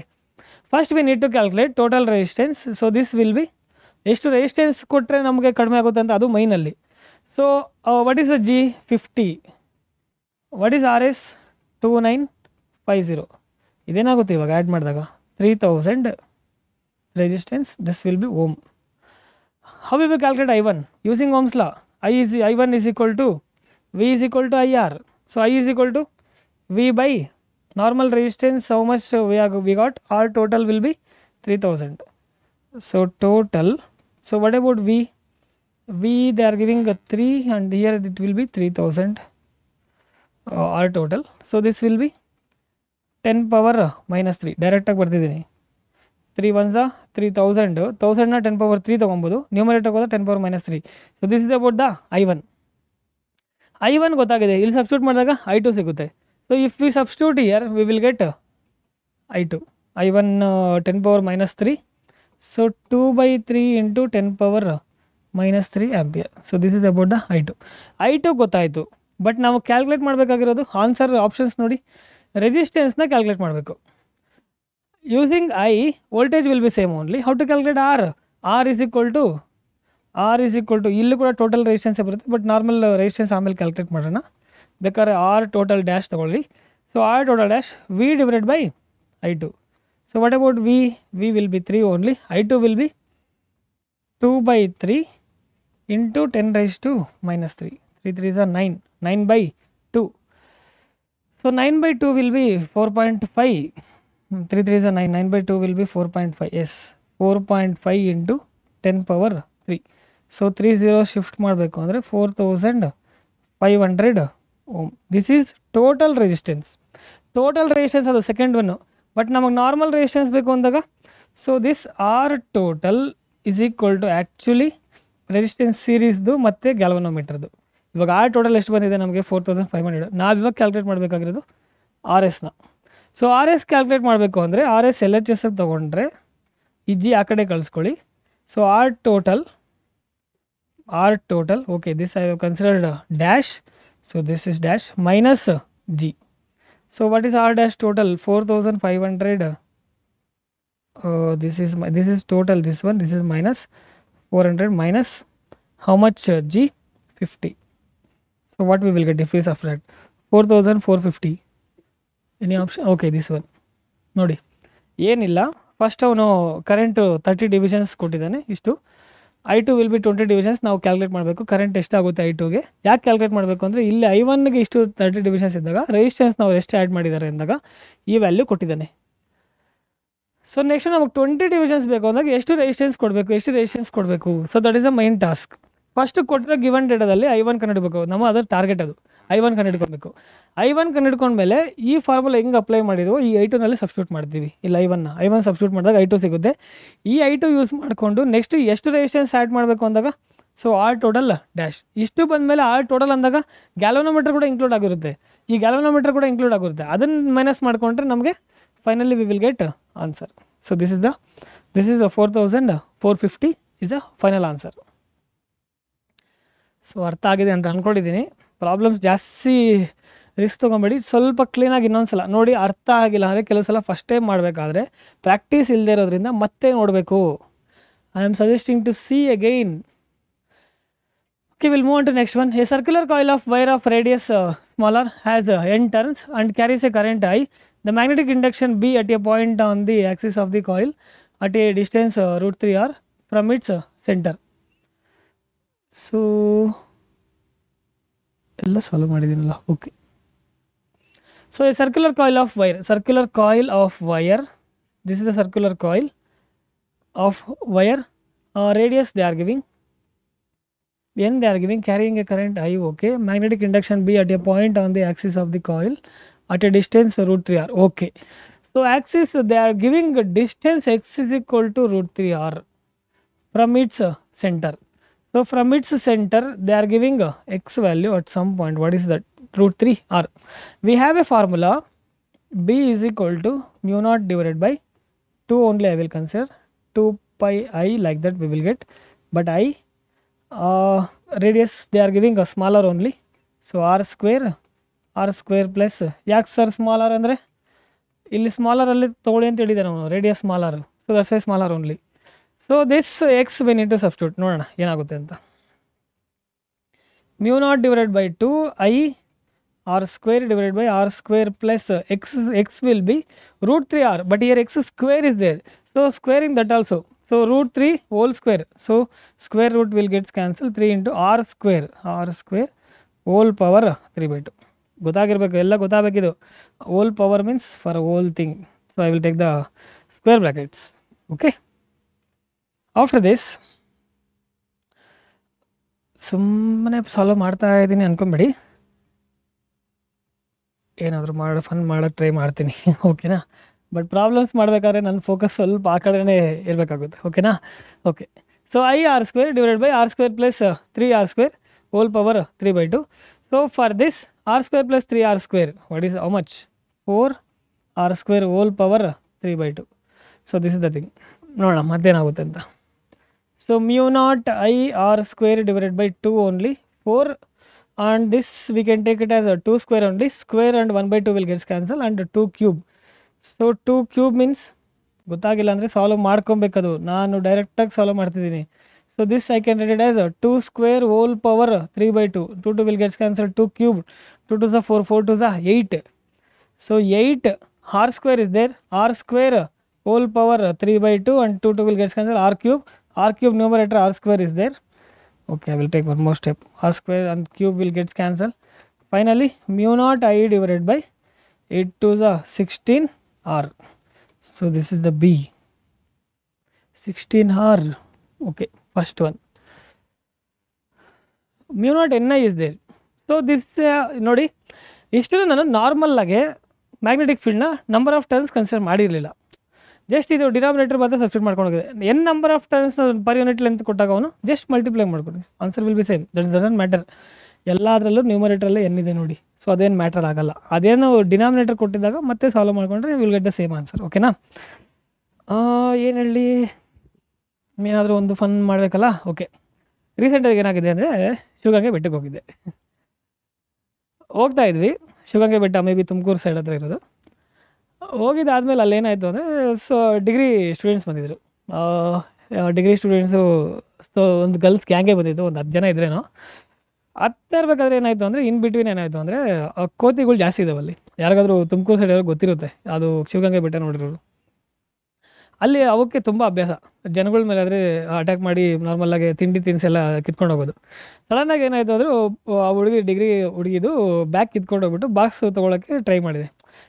first we need to calculate total resistance. So this will be, ಎಷ್ಟು ರೆಸಿಸ್ಟೆನ್ಸ್ ಕೊಟ್ಟರೆ ನಮಗೆ ಕಡಿಮೆ ಆಗುತ್ತೆ ಅಂತ, ಅದು ಮೈನಲ್ಲಿ. So what is the G 50, what is RS 2950. ಇದೇನಾಗುತ್ತೆ ಇವಾಗ ಆ್ಯಡ್ ಮಾಡಿದಾಗ 3000 resistance. This will be ohm. How we will calculate I1? Using Ohm's law. I1 is equal to V is equal to IR. So I is equal to V by normal resistance. How much we got? R total will be 3000. So total. So what about V? V they are giving a 3 and here it will be 3000 R total. So this will be 10 power minus 3. Direct ಆಗಿ ಬರ್ತಿದ್ದೀನಿ. 3 ones are 3000. 1000 na 10 power 3 ತಗೊಬೋದು. Numerator ಹೋದ 10 power minus 3. So this is about the I1 ಗೊತ್ತಾಗಿದೆ. ಇಲ್ಲಿ substitute ಮಾಡಿದಾಗ I2 ಸಿಗುತ್ತೆ. So if V substitute here V will get I1 10 power minus 3. So 2/3 into 10 power minus 3 ampere. So this is about the I2 ಗೊತ್ತಾಯಿತು. But ನಾವು calculate ಮಾಡಬೇಕಾಗಿರೋದು answer options ನೋಡಿ, ರೆಸಿಸ್ಟೆನ್ಸ್ನ calculate ಮಾಡಬೇಕು. Using I, voltage will be same only. How to calculate R? R is equal to ಇಲ್ಲೂ ಕೂಡ total resistance ಬರುತ್ತೆ, but normal resistance ಆಮೇಲೆ calculate ಮಾಡೋಣ. ಬೇಕಾದ್ರೆ R ಟೋಟಲ್ ಡ್ಯಾಶ್ ತೊಗೊಳ್ಳಿ. So R total dash V divided by I2. So what about V will be 3 only. I2 will be 2/3 into 10 raised to minus 3. 3 3s are 9. 9/2. So 9/2 will be 4.5. 3 3s are 9. 9/2 will be 4.5. Yes, 4.5 into 10 power 3. So 3 0 shift ಮಾಡಬೇಕು ಅಂದರೆ 4500 ohm. This is total resistance. Total resistance ಅದು second ಒನ್ನು. But ನಮಗೆ normal resistance ಬೇಕು ಅಂದಾಗ, so this R total is equal to actually resistance ಸೀರೀಸ್ದು ಮತ್ತು ಗ್ಯಾಲ್ವನೋಮೀಟರ್ದು. ಇವಾಗ R total ಎಷ್ಟು ಬಂದಿದೆ ನಮಗೆ 4500. ನಾವು ಇವಾಗ ಕ್ಯಾಲ್ಕುಲೇಟ್ ಮಾಡಬೇಕಾಗಿರೋದು RSನ. ಸೊ RS ಕ್ಯಾಲ್ಕುಲೇಟ್ ಮಾಡಬೇಕು ಅಂದರೆ RS LHS ತೊಗೊಂಡ್ರೆ ಈ G ಆ ಕಡೆ ಕಳಿಸ್ಕೊಳ್ಳಿ. So R total okay, this I have considered dash. So this is dash minus G. So what is R dash total 4500 this is total, this one, this is minus 400 minus how much G? 50. So what we will get if we subtract 4450? Any option? Okay, this one ನೋಡಿ ಏನಿಲ್ಲ. First ಅವನು current 30 divisions ಕೊಟ್ಟಿದ್ದಾನೆ. ಇಷ್ಟು I2 will be 20 divisions. ನಾವು calculate ಮಾಡಬೇಕು current ಎಷ್ಟಾಗುತ್ತೆ I2ಗೆ. ಯಾಕೆ calculate ಮಾಡಬೇಕು ಅಂದರೆ ಇಲ್ಲಿ I1ಗೆ ಇಷ್ಟು 30 ಡಿವಿಷನ್ಸ್ ಇದ್ದಾಗ ರೆಸಿಸ್ಟೆನ್ಸ್ ನಾವು ಎಷ್ಟು ಆ್ಯಡ್ ಮಾಡಿದ್ದಾರೆ ಅಂದಾಗ ಈ ವ್ಯಾಲ್ಯೂ ಕೊಟ್ಟಿದ್ದಾನೆ. ಸೊ ನೆಕ್ಸ್ಟ್ ನಮಗೆ 20 ಡಿವಿಷನ್ಸ್ ಬೇಕು ಅಂದಾಗ ಎಷ್ಟು ರೆಸಿಸ್ಟೆನ್ಸ್ ಕೊಡಬೇಕು. So that is the main task. First ಕೊಟ್ಟಿರೋ ಗಿವನ್ ಡೇಟಾದಲ್ಲಿ I1 ಕಂಡುಹಿಡಬೇಕು. ನಮ್ಮ ಅದರ ಟಾರ್ಗೆಟ್ ಅದು I1 ಕಂಡುಹಿಡ್ಕೊಬೇಕು. I1 ಕಂಡುಹಿಡ್ಕೊಂಡ್ಮೇಲೆ ಈ ಫಾರ್ಮುಲಾ ಹೆಂಗೆ ಅಪ್ಲೈ ಮಾಡಿದ್ವು ಈ I2ನಲ್ಲಿ ಸಬ್ಸ್ಟಿಟ್ಯೂಟ್ ಮಾಡ್ತೀವಿ. ಇಲ್ಲಿ I1 ಸಬ್ಸ್ಟಿಟ್ಯೂಟ್ ಮಾಡಿದಾಗ I2 ಸಿಗುತ್ತೆ. ಈ I2 ಯೂಸ್ ಮಾಡಿಕೊಂಡು ನೆಕ್ಸ್ಟ್ ಎಷ್ಟು ರೆಸಿಸ್ಟೆನ್ಸ್ ಆ್ಯಡ್ ಮಾಡಬೇಕು ಅಂದಾಗ ಸೊ ಆರ್ ಟೋಟಲ್ ಡ್ಯಾಶ್ ಇಷ್ಟು ಬಂದಮೇಲೆ ಆರ್ ಟೋಟಲ್ ಅಂದಾಗ ಗ್ಯಾಲೋನೋಮೀಟರ್ ಕೂಡ ಇನ್ಕ್ಲೂಡ್ ಆಗಿರುತ್ತೆ. ಈ ಗ್ಯಾಲೋನೋಮೀಟರ್ ಕೂಡ ಇನ್ಕ್ಲೂಡ್ ಆಗಿರುತ್ತೆ. ಅದನ್ನು ಮೈನಸ್ ಮಾಡಿಕೊಂಡ್ರೆ ನಮಗೆ finally we will get answer. So this is the 4450 is the final answer. So ಅರ್ಥ ಆಗಿದೆ ಅಂತ ಅಂದ್ಕೊಂಡಿದ್ದೀನಿ. ಪ್ರಾಬ್ಲಮ್ಸ್ ಜಾಸ್ತಿ ರಿಸ್ಕ್ ತೊಗೊಂಬೇಡಿ, ಸ್ವಲ್ಪ ಕ್ಲೀನಾಗಿ ಇನ್ನೊಂದು ಸಲ ನೋಡಿ. ಅರ್ಥ ಆಗಿಲ್ಲ ಅಂದರೆ ಕೆಲವು ಸಲ ಫಸ್ಟ್ ಟೈಮ್ ಮಾಡಬೇಕಾದ್ರೆ ಪ್ರಾಕ್ಟೀಸ್ ಇಲ್ಲದೆ ಇರೋದ್ರಿಂದ ಮತ್ತೆ ನೋಡಬೇಕು. I am suggesting to see again. Okay, we'll move on to next one. A circular coil of wire of radius smaller has n turns and carries a current I. The magnetic induction B at a point on the axis of the coil at a distance √3r from its center. So, ಎಲ್ಲ ಸಾಲ್ವ್ ಮಾಡಿದ್ದೀನಲ್ಲ. Okay. So, a circular coil of wire. This is the circular coil of wire. Radius they are giving. N they are giving, carrying a current I. Okay. Magnetic induction B at a point on the axis of the coil at a distance √3r. Okay. So axis they are giving a distance x is equal to √3r from its center. So from its center they are giving x value at some point. What is that? √3r. We have a formula B is equal to mu naught divided by 2 only. I will consider 2 pi I, like that we will get. But I radius they are giving a smaller only. So r square plus ಯಾಕೆ sir smaller ಅಂದರೆ ಇಲ್ಲಿ ಸ್ಮಾಲರಲ್ಲಿ ತೊಗೊಳ್ಳಿ ಅಂತ ಹೇಳಿದ್ದಾರೆ ನಾವು, radius smaller. So that's why smaller only. So this X we need to substitute. ನೋಡೋಣ ಏನಾಗುತ್ತೆ ಅಂತ. mu naught divided by 2 I r square divided by r square plus x will be √3r, but here x square is there, so squaring that also. So √3 whole square, so square root will get cancelled. 3 into r square whole power 3/2. ಗೊತ್ತಾಗಿರಬೇಕು, ಎಲ್ಲ ಗೊತ್ತಾಗಬೇಕಿದು. whole power means for whole thing. So I will take the square brackets. Okay. After this ಸುಮ್ಮನೆ solve ಮಾಡ್ತಾ ಇದ್ದೀನಿ ಅನ್ಕೊಂಬೇಡಿ, ಏನಾದರೂ fun ಮಾಡೋಕ್ಕೆ try ಮಾಡ್ತೀನಿ. ಓಕೆನಾ. But problems ಮಾಡಬೇಕಾದ್ರೆ ನನ್ನ ಫೋಕಸ್ ಸ್ವಲ್ಪ ಆ ಕಡೆನೇ ಇರಬೇಕಾಗುತ್ತೆ. ಓಕೆನಾ. Okay. So I r square divided by r square plus 3r square whole power 3/2. So for this r square plus 3r square, what is how much? 4r square whole power 3/2. So this is the thing. ನೋಡೋಣ ಮತ್ತೇನಾಗುತ್ತೆ ಅಂತ. So mu naught I r square divided by 2 only, 4, and this we can take it as a 2 square only. Square and 1/2 will get cancelled, and 2 cube. So 2 cube means ಗೊತ್ತಾಗಿಲ್ಲ ಅಂದರೆ solve ಮಾಡ್ಕೊಬೇಕದು. ನಾನು ಡೈರೆಕ್ಟಾಗಿ solve ಮಾಡ್ತಿದ್ದೀನಿ. So this I can read it as 2 square whole power 3/2. 2 will get cancelled. 2 cube, 2 to the 4, 4 to the 8. So 8 r square is there. R square whole power 3/2 and 2 will get cancelled. R cube numerator r square is there. Okay, I will take one more step. R square and cube will get cancelled. Finally mu naught I divided by 8 to the 16 r. So this is the B, 16 r. Okay, first one. Mu naught Ni is there. So this ನೋಡಿ ಇಷ್ಟು ನಾನು normal ಆಗಿ magnetic ಫೀಲ್ಡ್ನ number of turns consider ಮಾಡಿರಲಿಲ್ಲ. Just ಇದು denominator ಮಾತ್ರ substitute ಮಾಡ್ಕೊಂಡು ಹೋಗಿದೆ. n number of turns per unit length ಕೊಟ್ಟಾಗ ಅವನು ಜಸ್ಟ್ ಮಲ್ಟಿಪ್ಲೈ ಮಾಡ್ಕೊಡಿ, answer will be same. That doesn't matter. ಎಲ್ಲದರಲ್ಲೂ ನ್ಯೂಮರೇಟರಲ್ಲೇ n ಇದೆ ನೋಡಿ. ಸೊ ಅದೇನು ಮ್ಯಾಟರ್ ಆಗಲ್ಲ. ಅದೇನು ಡಿನಾಮಿನೇಟರ್ ಕೊಟ್ಟಿದ್ದಾಗ ಮತ್ತೆ ಸಾಲ್ವ್ ಮಾಡಿಕೊಂಡ್ರೆ will get the same answer. ಓಕೆನಾ. ಏನು ಹೇಳಿ, ಏನಾದರೂ ಒಂದು ಫನ್ ಮಾಡಬೇಕಲ್ಲ. ಓಕೆ. ರೀಸೆಂಟಾಗಿ ಏನಾಗಿದೆ ಅಂದರೆ ಶಿವಗಂಗೆ ಬೆಟ್ಟಕ್ಕೆ ಹೋಗ್ತಾ ಇದ್ವಿ. ಶಿವಗಂಗೆ ಬೆಟ್ಟ ಮೇ ಬಿ ತುಮಕೂರು ಸೈಡ್ ಹತ್ರ ಇರೋದು. ಹೋಗಿದ್ದಾದಮೇಲೆ ಅಲ್ಲೇನಾಯಿತು ಅಂದರೆ ಸೊ ಡಿಗ್ರಿ ಸ್ಟೂಡೆಂಟ್ಸ್ ಬಂದಿದ್ದರು. ಡಿಗ್ರಿ ಸ್ಟೂಡೆಂಟ್ಸು ಒಂದು ಗರ್ಲ್ಸ್ ಗ್ಯಾಂಗೇ ಬಂದಿದ್ದು, ಒಂದು 10 ಜನ ಇದ್ರೇನೋ. ಹತ್ತಾ ಇರಬೇಕಾದ್ರೆ ಏನಾಯಿತು ಅಂದರೆ ಇನ್ ಬಿಟ್ವೀನ್ ಏನಾಯಿತು ಅಂದರೆ ಕೋತಿಗಳು ಜಾಸ್ತಿ ಇದಾವಲ್ಲಿ. ಯಾರಿಗಾದರೂ ತುಮಕೂರು ಸೈಡ್ ಅವ್ರಿಗೆ ಗೊತ್ತಿರುತ್ತೆ, ಅದು ಶಿವಗಂಗೆ ಬೆಟ್ಟ ನೋಡಿರೋರು. ಅಲ್ಲಿ ಅವಕ್ಕೆ ತುಂಬ ಅಭ್ಯಾಸ, ಜನಗಳ ಮೇಲೆ ಆದರೆ ಅಟ್ಯಾಕ್ ಮಾಡಿ ನಾರ್ಮಲಾಗಿ ತಿಂಡಿ ತಿನಿಸೆಲ್ಲ ಕಿತ್ಕೊಂಡು ಹೋಗೋದು. ಸಡನ್ನಾಗಿ ಏನಾಯಿತು ಅಂದರೆ ಆ ಡಿಗ್ರಿ ಹುಡುಗಿದು ಬ್ಯಾಗ್ ಕಿತ್ಕೊಂಡು ಹೋಗ್ಬಿಟ್ಟು ಬಾಕ್ಸ್ ತೊಗೊಳಕ್ಕೆ ಟ್ರೈ ಮಾಡಿದೆ.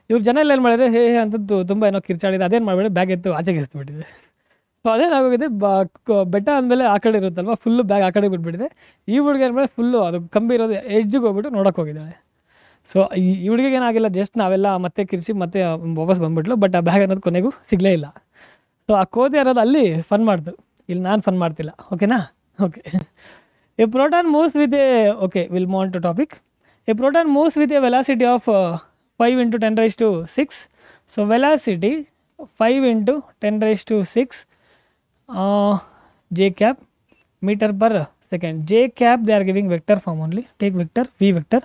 ಇವ್ರು ಜನ ಎಲ್ಲ ಏನು ಮಾಡಿದ್ರೆ ಹೇ ಅಂತದ್ದು ತುಂಬ ಏನೋ ಕಿರ್ಚಾಡಿದೆ. ಅದೇನು ಮಾಡಬೇಡಿ, ಬ್ಯಾಗ್ ಎತ್ತು ಆಚೆಗೆ ಎಸ್ಬಿಟ್ಟಿದೆ. ಸೊ ಅದೇನಾಗೋಗಿದೆ, ಬೆಟ್ಟ ಅಂದಮೇಲೆ ಆ ಕಡೆ ಇರುತ್ತಲ್ವ, ಫುಲ್ಲು ಬ್ಯಾಗ್ ಆ ಕಡೆ ಬಿಟ್ಬಿಟ್ಟಿದೆ. ಈ ಹುಡುಗಿ ಏನು ಮಾಡಿ ಫುಲ್ಲು ಅದು ಕಂಬಿ ಇರೋದು ಎಡ್ಜಿಗೆ ಹೋಗ್ಬಿಟ್ಟು ನೋಡೋಕೆ ಹೋಗಿದ್ದಾಳೆ. ಸೊ ಈ ಹುಡುಗಿಗೆ ಏನಾಗಿಲ್ಲ, ಜಸ್ಟ್ ನಾವೆಲ್ಲ ಮತ್ತೆ ಕಿರಿಸಿ ಮತ್ತೆ ವಾಪಸ್ ಬಂದುಬಿಟ್ಲು. ಬಟ್ ಆ ಬ್ಯಾಗ್ ಅನ್ನೋದು ಕೊನೆಗೂ ಸಿಗಲೇ ಇಲ್ಲ. ಸೊ ಆ ಕೋತಿ ಅನ್ನೋದು ಅಲ್ಲಿ ಫನ್ ಮಾಡ್ತು, ಇಲ್ಲಿ ನಾನು ಫನ್ ಮಾಡ್ತಿಲ್ಲ. ಓಕೆನಾ? Okay. A proton moves with will move on to topic. A proton moves with a velocity of 5 × 10⁶. So velocity 5 × 10⁶ j cap meter/second. J cap they are giving vector form only. Take vector v vector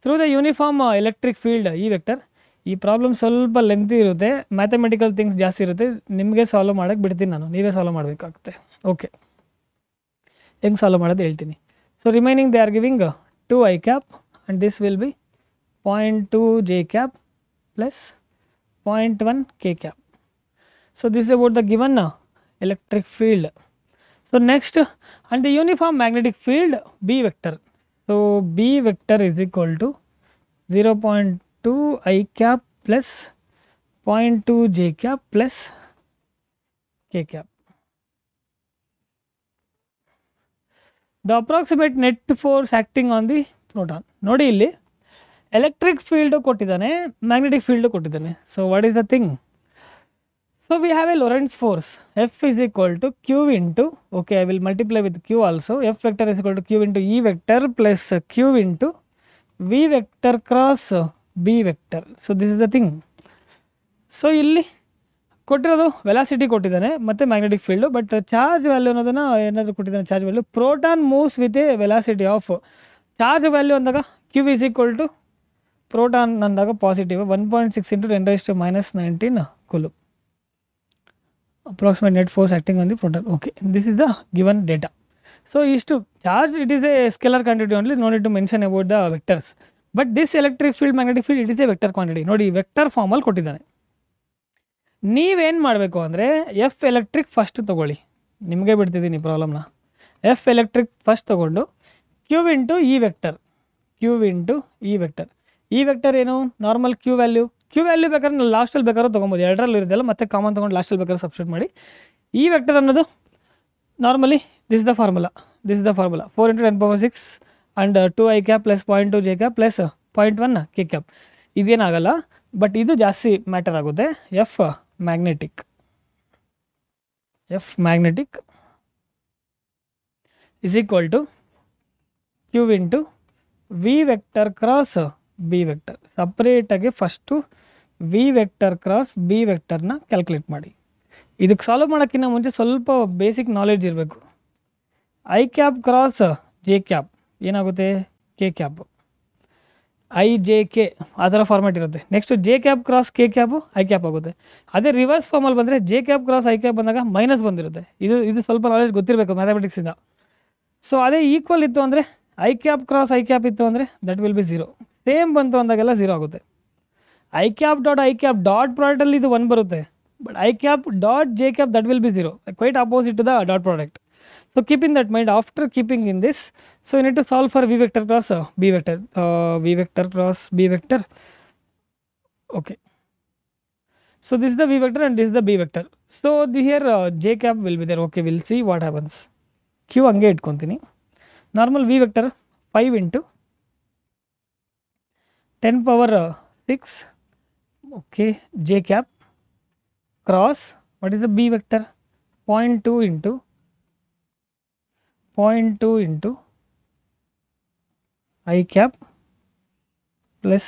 through the uniform electric field E vector. ಈ problem ಸ್ವಲ್ಪ lengthy ಇರುತ್ತೆ, mathematical things ಜಾಸ್ತಿ ಇರುತ್ತೆ. ನಿಮಗೆ solve ಮಾಡೋಕ್ಕೆ ಬಿಡ್ತೀನಿ ನಾನು, ನೀವೇ ಸಾಲ್ವ್ ಮಾಡಬೇಕಾಗುತ್ತೆ. ಓಕೆ, ಹೆಂಗೆ ಸಾಲ್ವ್ ಮಾಡೋದು ಹೇಳ್ತೀನಿ. So remaining they are giving 2 I cap and this will be 0.2 J cap plus 0.1 K cap. So this is about the given electric field. So next, and the uniform magnetic field B vector. So B vector is equal to 0.2 I cap plus 0.2 J cap plus K cap. The approximate net force acting on the proton. ನೋಡಿ ಇಲ್ಲಿ electric field ಕೊಟ್ಟಿದ್ದಾನೆ, magnetic field ಕೊಟ್ಟಿದ್ದಾನೆ. So what is the thing? So we have a Lorentz force. F is equal to Q into, okay, I will multiply with Q also. F vector is equal to Q into E vector plus Q into V vector cross B vector. So this is the thing. So ಇಲ್ಲಿ ಕೊಟ್ಟಿರೋದು velocity ಕೊಟ್ಟಿದ್ದಾನೆ ಮತ್ತು magnetic field. But charge value ಅನ್ನೋದನ್ನು ಏನಾದರೂ ಕೊಟ್ಟಿದ್ದಾನೆ. Charge value proton moves with a velocity of, charge value ಅಂದಾಗ Q is equal to proton ಅಂದಾಗ positive 1.6 × 10⁻19 coulomb. Approximate net force acting on the proton. Okay, this is the given data. So is to charge, it is a scalar quantity only, no need to mention about the vectors. But this electric field, magnetic field, it is a vector quantity. ನೋಡಿ vector ಫಾರ್ಮಲ್ಲಿ ಕೊಟ್ಟಿದ್ದಾನೆ. ನೀವೇನು ಮಾಡಬೇಕು ಅಂದರೆ F electric first ತೊಗೊಳ್ಳಿ, ನಿಮಗೆ ಬಿಡ್ತಿದ್ದೀನಿ ಪ್ರಾಬ್ಲಮ್ನ. ಎಫ್ ಎಲೆಕ್ಟ್ರಿಕ್ ಫಸ್ಟ್ ತೊಗೊಂಡು Q into E vector, Q into E vector. E vector ಏನು? ನಾರ್ಮಲ್ ಕ್ಯೂ ವ್ಯಾಲ್ಯೂ ಬೇಕಾದ್ರೆ ನಾವು ಲಾಸ್ಟಲ್ಲಿ ಬೇಕಾದ್ರೂ ತೊಗೊಬೋದು, ಎರಡರಲ್ಲಿ ಇರೋದಲ್ಲ, ಮತ್ತೆ ಕಾಮನ್ ತೊಗೊಂಡು ಲಾಸ್ಟಲ್ಲಿ ಬೇಕಾದ್ರೆ ಸಬ್ಸ್ಟಿಟ್ಯೂಟ್ ಮಾಡಿ. ಈ ವೆಕ್ಟರ್ ಅನ್ನೋದು normally this is the formula 4 × 10⁶ and 2 I cap plus 0.2 J cap plus 0.1 K cap. ಇದೇನಾಗಲ್ಲ, ಬಟ್ ಇದು ಜಾಸ್ತಿ ಮ್ಯಾಟರ್ ಆಗುತ್ತೆ. F magnetic is equal to Q into V vector cross B vector. ಸಪ್ರೇಟಾಗಿ first V vector cross B ವೆಕ್ಟರ್ನ calculate ಮಾಡಿ. ಇದಕ್ಕೆ solve ಮಾಡೋಕ್ಕಿಂತ ಮುಂಚೆ ಸ್ವಲ್ಪ ಬೇಸಿಕ್ ನಾಲೆಡ್ಜ್ ಇರಬೇಕು. I cap cross J cap ಏನಾಗುತ್ತೆ? K cap. I J K ಆ ಥರ ಫಾರ್ಮ್ಯಾಟ್ ಇರುತ್ತೆ. Next J cap cross K cap I cap ಆಗುತ್ತೆ. ಅದೇ ರಿವರ್ಸ್ ಫಾರ್ಮಲ್ಲಿ ಬಂದರೆ J cap cross I cap ಬಂದಾಗ ಮೈನಸ್ ಬಂದಿರುತ್ತೆ. ಇದು ಸ್ವಲ್ಪ ನಾಲೆಡ್ಜ್ ಗೊತ್ತಿರಬೇಕು ಮ್ಯಾಥಮೆಟಿಕ್ಸಿಂದ. ಸೊ ಅದೇ ಈಕ್ವಲ್ ಇತ್ತು ಅಂದರೆ I cap cross I cap ಇತ್ತು ಅಂದರೆ ದಟ್ ವಿಲ್ ಬಿ 0. ಸೇಮ್ ಬಂತು ಅಂದಾಗೆಲ್ಲ 0 ಆಗುತ್ತೆ. ಐ ಕ್ಯಾಪ್ ಡಾಟ್ ಪ್ರಾಡಕ್ಟಲ್ಲಿ ಇದು 1 ಬರುತ್ತೆ. But I cap dot J cap that will be 0, quite opposite to the dot product. So keep in that mind after keeping in this. So you need to solve for v vector cross b vector, v vector cross b vector. Okay. So this is the v vector and this is the b vector. So here j cap will be there. Okay, we'll see what happens. Q hangge itkontini. Normal v vector 5 into 10⁶. Okay, j cap cross what is the b vector? 0.2 into 0.2 I cap plus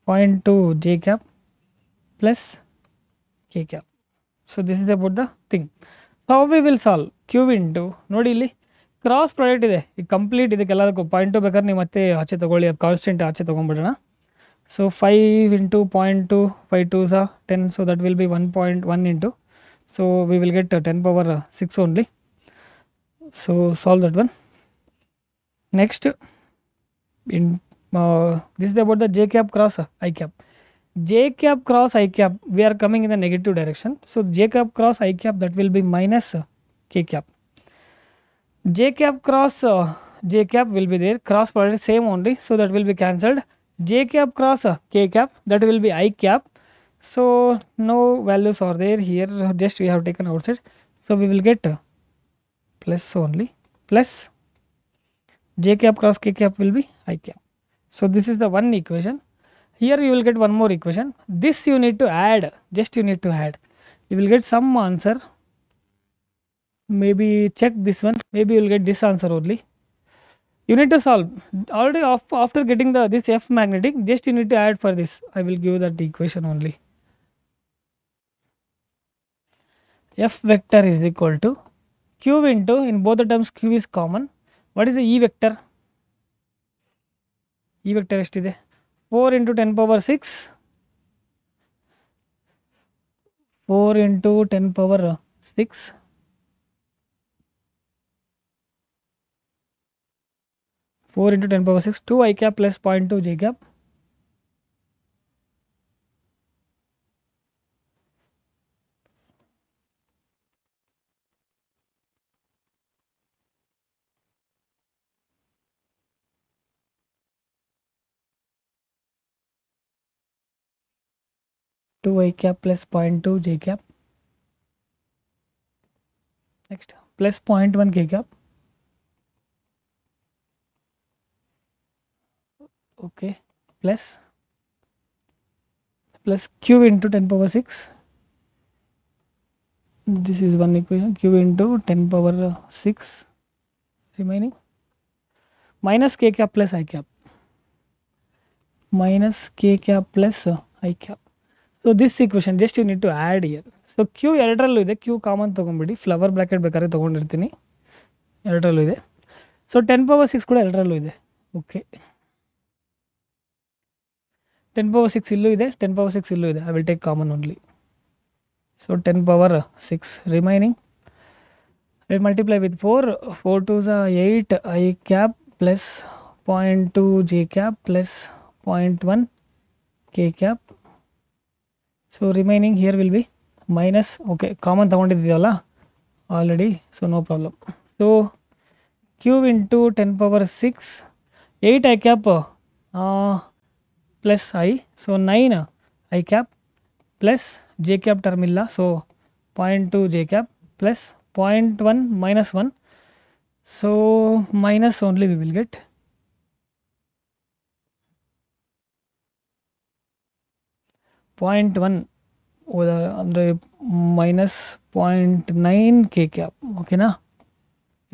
0.2 J cap plus K cap. So this is about the thing. So how we will solve? Q into ನೋಡಿ ಇಲ್ಲಿ cross product ಇದೆ, ಈಗ complete ಇದಕ್ಕೆಲ್ಲದಕ್ಕೂ 0.2 ಬೇಕಾದ್ರೆ ನೀವು ಮತ್ತೆ ಆಚೆ ತೊಗೊಳ್ಳಿ, ಅದು ಕಾನ್ಸ್ಟೆಂಟ್ ಆಚೆ ತೊಗೊಂಡ್ಬಿಡೋಣ. So 5 into 0.2, 5 2s are 10, so that will be 1.1 into, so we will get 10 power 6 only. So solve that one. Next, in this is about the j cap cross I cap. J cap cross I cap, we are coming in the negative direction. So j cap cross I cap, that will be minus k cap. J cap cross j cap will be there, cross product same only, so that will be cancelled. J cap cross k cap, that will be I cap. So no values are there here, just we have taken outside. So we will get plus only, plus j cap cross k cap will be I cap. So this is the one equation. Here you will get one more equation. This you need to add, just you need to add. You will get some answer. Maybe check this one, maybe you will get this answer only. You need to solve. Already after getting this F magnetic, just you need to add for this. I will give that equation only. F vector is equal to Q into, in both the terms Q is common. What is the E vector? E vector is 4 into 10 power 6. 4 into 10 power 6. 4 into 10 power 6, 2 I cap plus 0.2 j cap. Two I cap plus 0.2 j cap. Next, plus 0.1 k cap. Okay, plus q into 10 power 6. This is one equation, q into 10 power 6 remaining, minus k cap plus I cap, minus k cap plus I cap. So this equation just you need to add here. So q ಎರಡರಲ್ಲೂ ಇದೆ, q common ತೊಗೊಂಬಿಡಿ, flower bracket ಬೇಕಾದ್ರೆ ತೊಗೊಂಡಿರ್ತೀನಿ, ಎರಡರಲ್ಲೂ ಇದೆ. So 10 power 6 ಕೂಡ ಎರಡರಲ್ಲೂ ಇದೆ. Okay, 10 power 6 ಇಲ್ಲೂ ಇದೆ, 10 power 6 ಇಲ್ಲೂ ಇದೆ. I will take common only. So 10 power 6 remaining. I will multiply with 4. 4 2s are 8 I cap plus 0.2 j cap plus 0.1 k cap. So remaining here will be minus, okay, common ತಗೊಂಡಿದ್ದೀವಲ್ಲ already, so no problem. So q into 10 power 6, 8 I cap plus I, so 9 I cap plus j cap term illa, so 0.2 j cap plus 0.1 minus 1, so minus only we will get. Point 1 ಅಂದರೆ minus 0.9 k cap. ಓಕೆನಾ?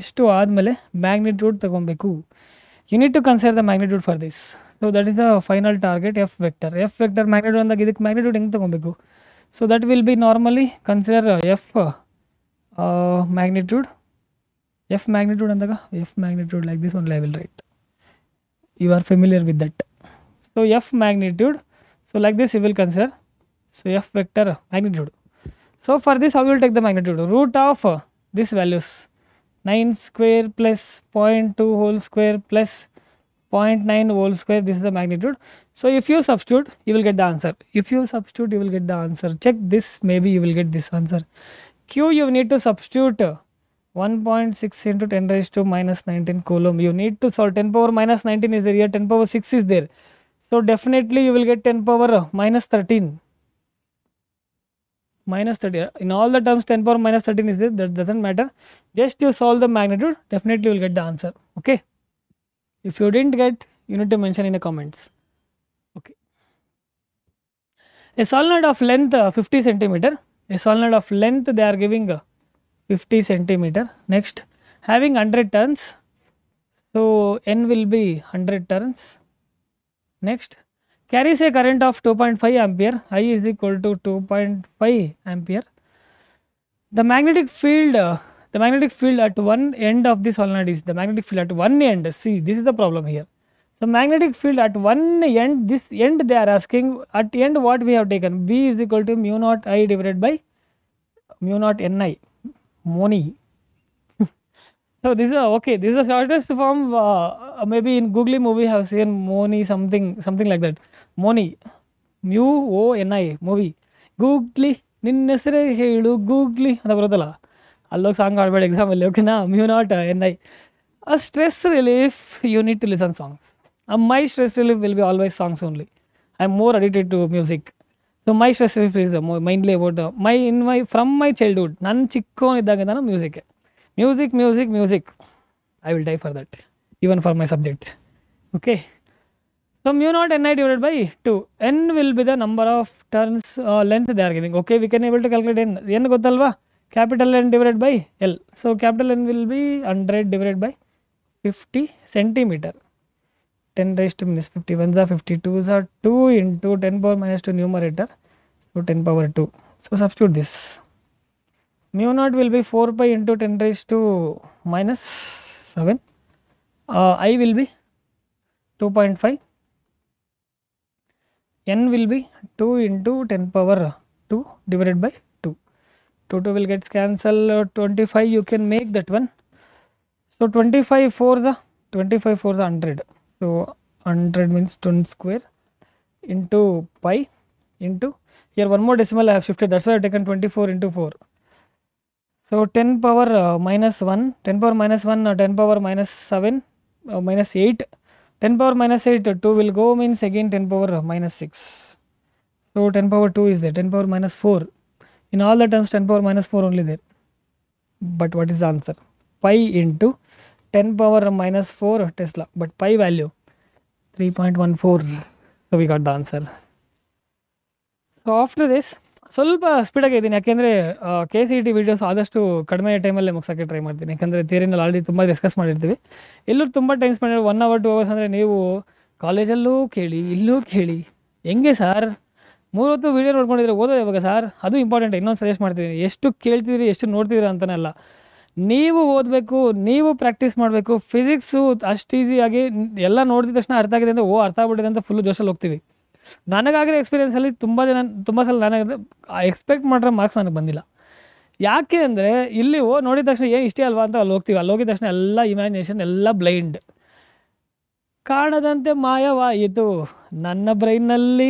ಇಷ್ಟು ಆದಮೇಲೆ magnitude ತಗೊಬೇಕು. You need to consider the magnitude for this. So that is the final target, F vector. F vector magnitude ಅಂದಾಗ ಇದಕ್ಕೆ magnitude ಹೆಂಗೆ ತಗೊಬೇಕು? So that will be normally consider F magnitude. F magnitude ಅಂದಾಗ F magnitude like this only I will write. You are familiar with that. So F magnitude. So like this you will consider. So F vector magnitude. So for this how you will take the magnitude? Root of this values 9 square plus 0.2 whole square plus 0.9 whole square. This is the magnitude. So if you substitute you will get the answer. If you substitute you will get the answer. Check this, maybe you will get this answer. Q you need to substitute 1.6 into 10 raised to minus 19 coulomb. You need to solve 10 power minus 19 is there here, 10 power 6 is there. So definitely you will get 10 power minus 13. Minus 30. In all the terms 10 power minus 13 is there, that doesn't matter. Just you solve the magnitude, definitely you will get the answer. Okay. If you didn't get, you need to mention in the comments. Okay. A solenoid of length 50 centimeter. A solenoid of length they are giving 50 centimeter. Next, having 100 turns. So N will be 100 turns. Next, carries a current of 2.5 ampere. I is equal to 2.5 ampere. The magnetic field at one end of the solenoid is the magnetic field at one end. See, this is the problem here. So magnetic field at one end, this end they are asking, at end what we have taken, B is equal to mu naught I divided by mu naught Ni, Moni. So this is okay. This is the shortest form. Maybe in Googly movie have seen Moni something like that. Moni, MUONI movie. Googly ನಿನ್ನ ಹೆಸರೇ ಹೇಳು googly ಅಂತ ಬರೋದಲ್ಲ, ಅಲ್ಲೋಗಿ song ಆಡಬೇಡ ಎಕ್ಸಾಮಲ್ಲಿ, ಓಕೆನಾ? mu naught Ni. A stress relief, you need to listen songs. My stress relief will be always songs only. I am more addicted to music. So my stress relief is mainly about from my childhood. ನಾನು ಚಿಕ್ಕವನಿದ್ದಾಗ ನಾನು music. I will die for that, even for my subject. Okay. So mu naught Ni divided by 2. N will be the number of turns length they are giving. Okay, we can able to calculate N. N ಗೊತ್ತಲ್ವಾ? Capital N divided by L. So capital N will be 100 divided by 50 centimeter. 10 raised to minus 50. 1s are 52s are 2 into 10 power minus 2 numerator. So 10 power 2. So substitute this. Mu naught will be 4 pi into 10 raised to minus 7. I will be 2.5. N will be 2 into 10 power 2 divided by 2. 2 will get cancelled. 25 you can make that one. So 25 for the 100. So 100 means 20 square into pi into, here one more decimal I have shifted, that's why I have taken 24 into 4. So 10 power minus 1, 10 power minus 1, 10 power minus 7, minus 8. 10 power minus 8, 2 will go, means again 10 power minus 6. So 10 power 2 is there, 10 power minus 4. In all the terms 10 power minus 4 only there. But what is the answer? Pi into 10 power minus 4 Tesla. But pi value 3.14. So we got the answer. So after this, ಸ್ವಲ್ಪ ಸ್ಪೀಡಾಗಿ ಇದ್ದೀನಿ, ಯಾಕೆಂದರೆ KCET videos ಆದಷ್ಟು ಕಡಿಮೆ ಟೈಮಲ್ಲೇ ಮುಗಿಸೋಕ್ಕೆ try ಮಾಡ್ತೀನಿ. ಯಾಕಂದರೆ ಥಿಯರಿನಲ್ಲಿ already ತುಂಬ ಡಿಸ್ಕಸ್ ಮಾಡಿರ್ತೀವಿ. ಎಲ್ಲೂ ತುಂಬ ಟೈಮ್ ಸ್ಪೆಂಡ್ 1 hour 2 hours ಅಂದರೆ ನೀವು ಕಾಲೇಜಲ್ಲೂ ಕೇಳಿ ಇಲ್ಲೂ ಕೇಳಿ, ಹೆಂಗೆ ಸರ್ 3 ಹೊತ್ತು ವೀಡಿಯೋ ನೋಡ್ಕೊಂಡಿದ್ರೆ ಓದೋದು ಯಾವಾಗ ಸರ್? ಅದು ಇಂಪಾರ್ಟೆಂಟ್. ಇನ್ನೊಂದು ಸಜೆಸ್ಟ್ ಮಾಡ್ತಿದ್ದೀನಿ, ಎಷ್ಟು ಕೇಳ್ತಿದ್ರಿ ಎಷ್ಟು ನೋಡ್ತಿದ್ದೀರ ಅಂತಲೇ ಅಲ್ಲ, ನೀವು ಓದಬೇಕು, ನೀವು ಪ್ರಾಕ್ಟೀಸ್ ಮಾಡಬೇಕು. ಫಿಸಿಕ್ಸು ಅಷ್ಟು ಈಸಿಯಾಗಿ ಎಲ್ಲ ನೋಡಿದ ತಕ್ಷಣ ಅರ್ಥ ಆಗಿದೆ ಅಂದರೆ ಅರ್ಥ ಆಗ್ಬಿಟ್ಟಿದೆ ಅಂತ ಫುಲ್ಲು ಜೋಶಲ್ಲಿ ಹೋಗ್ತೀವಿ. ನನಗಾಗಿರೋ ಎಕ್ಸ್ಪೀರಿಯೆನ್ಸಲ್ಲಿ ತುಂಬ ಸಲ ನನಗೆ ಎಕ್ಸ್ಪೆಕ್ಟ್ ಮಾಡಿರೋ ಮಾರ್ಕ್ಸ್ ನನಗೆ ಬಂದಿಲ್ಲ. ಯಾಕೆ ಅಂದರೆ ಇಲ್ಲಿ ನೋಡಿದ ತಕ್ಷಣ ಏನು ಇಷ್ಟೇ ಅಲ್ವಾ ಅಂತ ಅಲ್ಲಿ ಹೋಗ್ತೀವಿ. ಅಲ್ಲಿ ಹೋಗಿದ ತಕ್ಷಣ ಎಲ್ಲ ಇಮ್ಯಾಜಿನೇಷನ್ ಎಲ್ಲ ಬ್ಲೈಂಡ್, ಕಾಣದಂತೆ ಮಾಯವಾಯಿತು. ನನ್ನ ಬ್ರೈನ್ನಲ್ಲಿ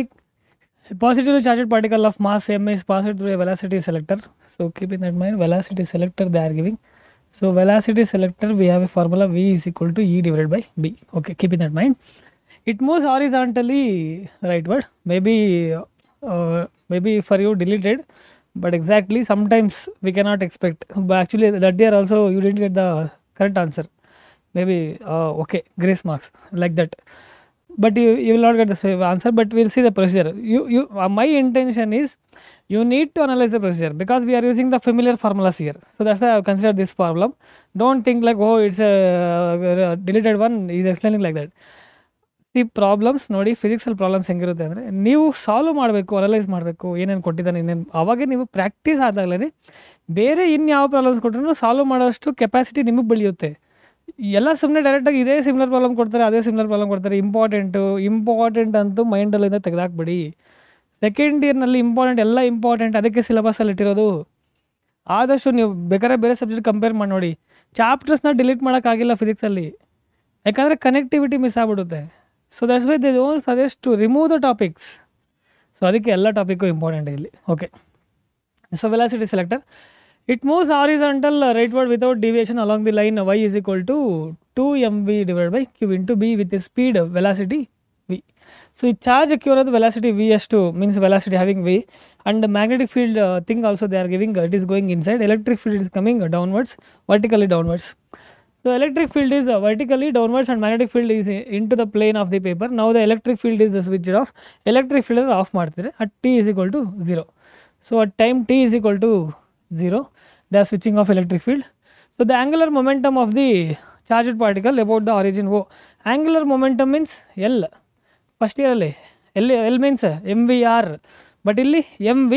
positively charged particle of mass m is passed through a velocity selector. So keep in that mind, velocity selector they are giving. So velocity selector we have a formula, V is equal to E divided by B. Okay, keep in that mind. It moves horizontally rightward. Maybe for you deleted, but exactly sometimes we cannot expect. But actually that year also you didn't get the correct answer. Maybe okay, grace marks like that. But you will not get the same answer. But we'll see the procedure. My intention is you need to analyze the procedure, because we are using the familiar formulas here. So that's why I have considered this problem. Don't think like it's a deleted one. He's explaining like that. ಈ problems ನೋಡಿ, ಫಿಸಿಕ್ಸಲ್ಲಿ problems ಹೆಂಗಿರುತ್ತೆ ಅಂದರೆ ನೀವು solve ಮಾಡಬೇಕು, analyse ಮಾಡಬೇಕು, ಏನೇನು ಕೊಟ್ಟಿದ್ದಾನೆ ಇನ್ನೇನು. ಆವಾಗೇ ನೀವು ಪ್ರಾಕ್ಟೀಸ್ ಆದಾಗಲೇ ಬೇರೆ ಇನ್ಯಾವ ಪ್ರಾಬ್ಲಮ್ಸ್ ಕೊಟ್ಟರು ಸಾಲ್ವ್ ಮಾಡೋಷ್ಟು ಕೆಪಾಸಿಟಿ ನಿಮಗೆ ಬೆಳೆಯುತ್ತೆ. ಎಲ್ಲ ಸುಮ್ಮನೆ ಡೈರೆಕ್ಟಾಗಿ ಇದೇ ಸಿಮಿಲರ್ ಪ್ರಾಬ್ಲಮ್ ಕೊಡ್ತಾರೆ, ಅದೇ ಸಿಮಿಲರ್ ಪ್ರಾಬ್ಲಮ್ ಕೊಡ್ತಾರೆ. ಇಂಪಾರ್ಟೆಂಟ್ ಅಂತೂ ಮೈಂಡಲ್ಲಿಂದ ತೆಗೆದಾಕ್ಬಿಡಿ. ಸೆಕೆಂಡ್ ಇಯರ್ನಲ್ಲಿ ಎಲ್ಲ ಇಂಪಾರ್ಟೆಂಟ್, ಅದಕ್ಕೆ ಸಿಲೆಬಸ್ಸಲ್ಲಿ ಇಟ್ಟಿರೋದು. ಆದಷ್ಟು ನೀವು ಬೇಕಾದ್ರೆ ಬೇರೆ ಸಬ್ಜೆಕ್ಟ್ ಕಂಪೇರ್ ಮಾಡಿ ನೋಡಿ. ಚಾಪ್ಟರ್ಸ್ನ ಡಿಲೀಟ್ ಮಾಡೋಕ್ಕಾಗಿಲ್ಲ ಫಿಸಿಕ್ಸಲ್ಲಿ, ಯಾಕಂದರೆ ಕನೆಕ್ಟಿವಿಟಿ ಮಿಸ್ ಆಗ್ಬಿಡುತ್ತೆ. So that's why they don't suggest to remove the topics. So ಅದಕ್ಕೆ ಎಲ್ಲ ಟಾಪಿಕ್ಕು ಇಂಪಾರ್ಟೆಂಟ್ ಇಲ್ಲಿ. Okay, so velocity selector, it moves horizontal rightward without deviation along the line y is equal to 2mv divided by q into b with the speed velocity v. So charge q is velocity v(s2) means velocity having v, and the magnetic field thing also they are giving, it is going inside. Electric field is coming downwards, vertically downwards. So electric field is vertically downwards and magnetic field is into the plane of the paper. Now the electric field is switched off. Electric field is off ಮಾಡ್ತಿದ್ರೆ at t is equal to 0. So at time t is equal to 0, they are switching off electric field. So the angular momentum of the charged particle about the origin O. Angular momentum means L. First year ಅಲ್ಲಿ L means mvr, but ಇಲ್ಲಿ mv.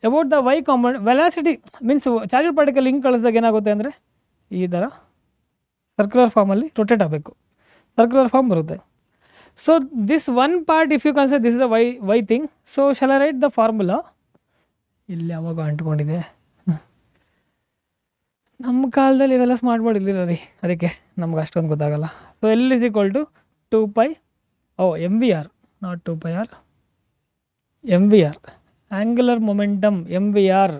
about the y component, velocity means charged particle ಹಿಂಗೆ ಕಳಿಸಿದಾಗ ಏನಾಗುತ್ತೆ ಅಂದರೆ ಈ ಥರ circular ಫಾರ್ಮಲ್ಲಿ rotate ಆಗಬೇಕು, circular form ಬರುತ್ತೆ. So this one part, if you consider this is the y thing, so shall I write the formula? ಇಲ್ಲಿ ಯಾವಾಗ ಅಂಟ್ಕೊಂಡಿದೆ, ನಮ್ಮ ಕಾಲದಲ್ಲಿ ಇವೆಲ್ಲ ಸ್ಮಾರ್ಟ್ ಬೋರ್ಡ್ ಇರಲಿಲ್ಲ ರೀ, ಅದಕ್ಕೆ ನಮ್ಗೆ ಅಷ್ಟೊಂದು ಗೊತ್ತಾಗಲ್ಲ. So L is equal to 2 pi MVR, not 2 pi R, MVR angular momentum. MVR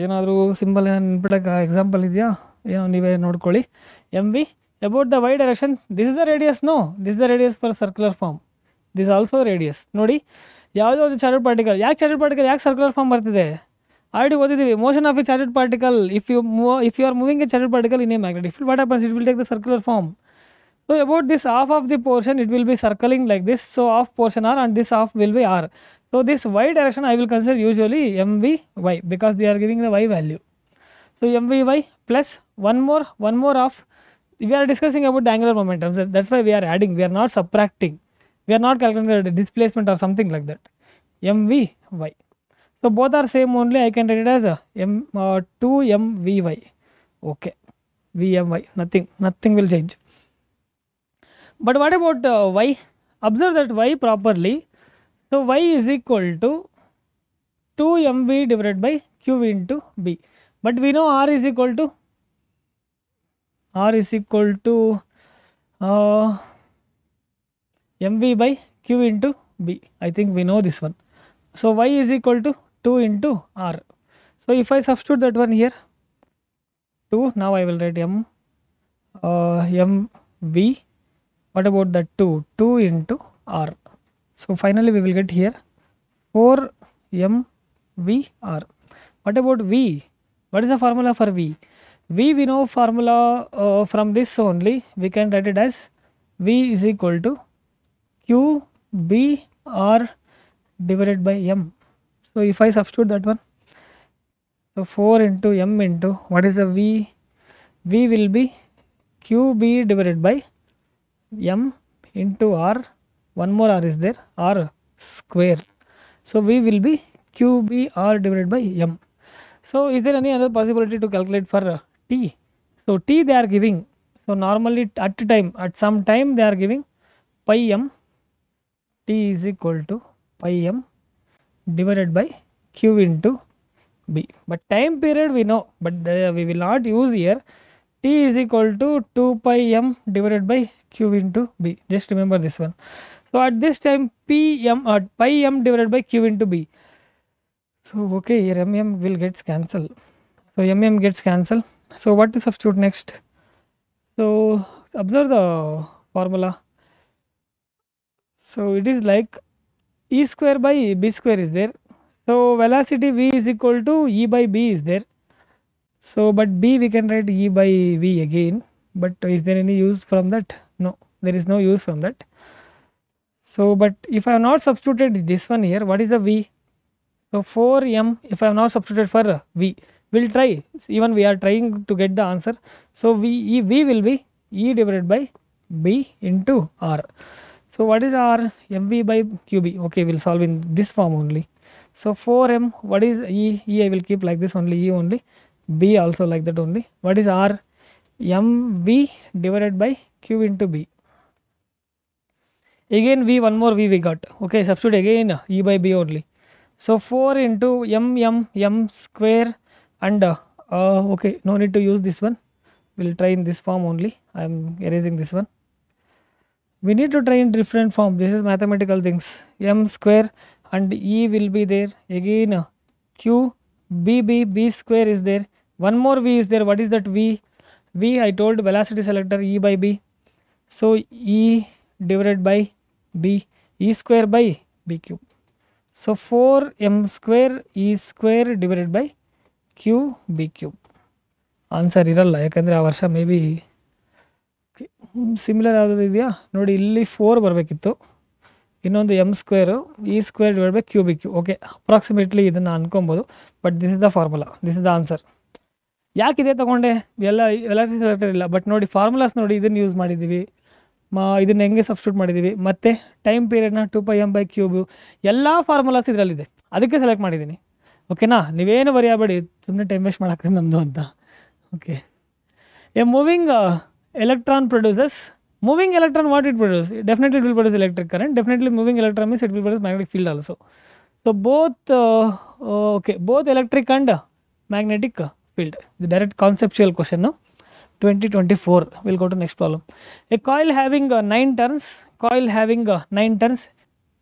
ಏನಾದರೂ ಸಿಂಬಲ್ ಏನೋ ನೆನ್ಪಿಡಕ್ಕೆ ಎಕ್ಸಾಂಪಲ್ ಇದೆಯಾ, ಏನೋ ನೀವೇ ನೋಡ್ಕೊಳ್ಳಿ. MV about the y direction, this is the radius, no, this is the radius for circular form, this is also radius. ನೋಡಿ ಯಾವುದೋ ಒಂದು charge particle, ಯಾಕೆ ಸರ್ಕ್ಯುಲರ್ ಫಾರ್ಮ್ ಬರ್ತಿದೆ, ಆಲ್ರೆಡಿ ಓದಿದ್ದೀವಿ. Motion of a charge particle, if you are moving a charge particle in a magnetic field, what happens, it will take the circular form. So about this half of the portion, it will be circling like this, so half portion R and this half will be R. So this y direction I will consider usually MVy, because they are giving the y value. So MVy plus one more of, we are discussing about the angular momentum, so that's why we are adding, we are not subtracting, we are not calculating the displacement or something like that. MVy, so both are same only, I can write it as 2MVy. okay, VMy, nothing will change. But what about y? Observe that y properly. So y is equal to 2mv divided by q into b. But we know r is equal to mv by q into b. I think we know this one. So y is equal to 2 into r. So if I substitute that one here, 2, now I will write mv. What about that 2 into r? So finally we will get here 4mvr. What about v? What is the formula for v? V, we know formula from this only, we can write it as v is equal to qbr divided by m. So if I substitute that one, so 4 into m into, what is the v? V will be qb divided by m into r, one more r is there, r square. So v will be qbr divided by m. So is there any other possibility to calculate for t? So t they are giving, so normally at some time they are giving pi m, t is equal to pi m divided by q into b. But time period we know, but we will not use here. T is equal to 2 pi m divided by q into b. Just remember this one. So at this time pi m divided by q into b. So okay, here mm will gets cancelled. So mm gets cancelled. So what to substitute next? So observe the formula. So it is like e square by b square is there. So velocity v is equal to e by b is there. So but b we can write e by v again, but is there any use from that? No, there is no use from that. So but if I have not substituted this one here, what is the v? So 4m, if I have not substituted for v, we'll try, even we are trying to get the answer. So v will be e divided by b into r. So what is r? mv by qb. Okay, we'll solve in this form only. So 4m, what is e? I will keep like this only, e only, b also like that only. What is r? mv divided by q into b. Again v, one more v we got. Okay, substitute again e by b only. So 4 into m square and okay, no need to use this one, we'll try in this form only. I am erasing this one. We need to try in different form, this is mathematical things. M square and e will be there, again q, b square is there, one more v is there. What is that v? V I told velocity selector, e by b. So e divided by b, e square by b cube. So 4m square e square divided by q b cube. Answer ಇರಲ್ಲ, ಯಾಕಂದರೆ ಆ ವರ್ಷ may be similar ಯಾವುದಾದ್ರು ಇದೆಯಾ ನೋಡಿ, ಇಲ್ಲಿ 4 ಬರಬೇಕಿತ್ತು, ಇನ್ನೊಂದು m square e square divide by q b q. Okay, approximately ಇದನ್ನು ಅನ್ಕೊಬೋದು, but this is the formula, this is the answer. ಯಾಕಿದೆ ತೊಗೊಂಡೆ ಎಲ್ಲ ವೆಲಾಸಿಟಿ ಸೆಲೆಕ್ಟರ್ ಇಲ್ಲ, ಬಟ್ ನೋಡಿ ಫಾರ್ಮುಲಾಸ್ ನೋಡಿ, ಇದನ್ನು ಯೂಸ್ ಮಾಡಿದ್ದೀವಿ, ಇದನ್ನು ಹೆಂಗೆ ಸಬ್ಸ್ಟಿಟ್ಯೂಟ್ ಮಾಡಿದ್ದೀವಿ, ಮತ್ತು ಟೈಮ್ ಪೀರಿಯಡ್ನ 2πm/ಕ್ಯೂಬ್ ಎಲ್ಲ ಫಾರ್ಮುಲಾಸ್ ಇದರಲ್ಲಿದೆ, ಅದಕ್ಕೆ ಸೆಲೆಕ್ಟ್ ಮಾಡಿದ್ದೀನಿ. ಓಕೆನಾ, ನೀವೇನು ಬರೆಯಬೇಡಿ, ಸುಮ್ಮನೆ ಟೈಮ್ ವೇಸ್ಟ್ ಮಾಡೋಕ್ಕೆ ನಮ್ಮದು ಅಂತ. Okay, A moving electron produces Moving electron, what it produces? Definitely it will produce electric current. Definitely moving electron means it will produce magnetic field also. So both both electric and magnetic field. The direct conceptual question now. 2024. We'll go to next problem. A coil having 9 turns. Coil having 9 turns.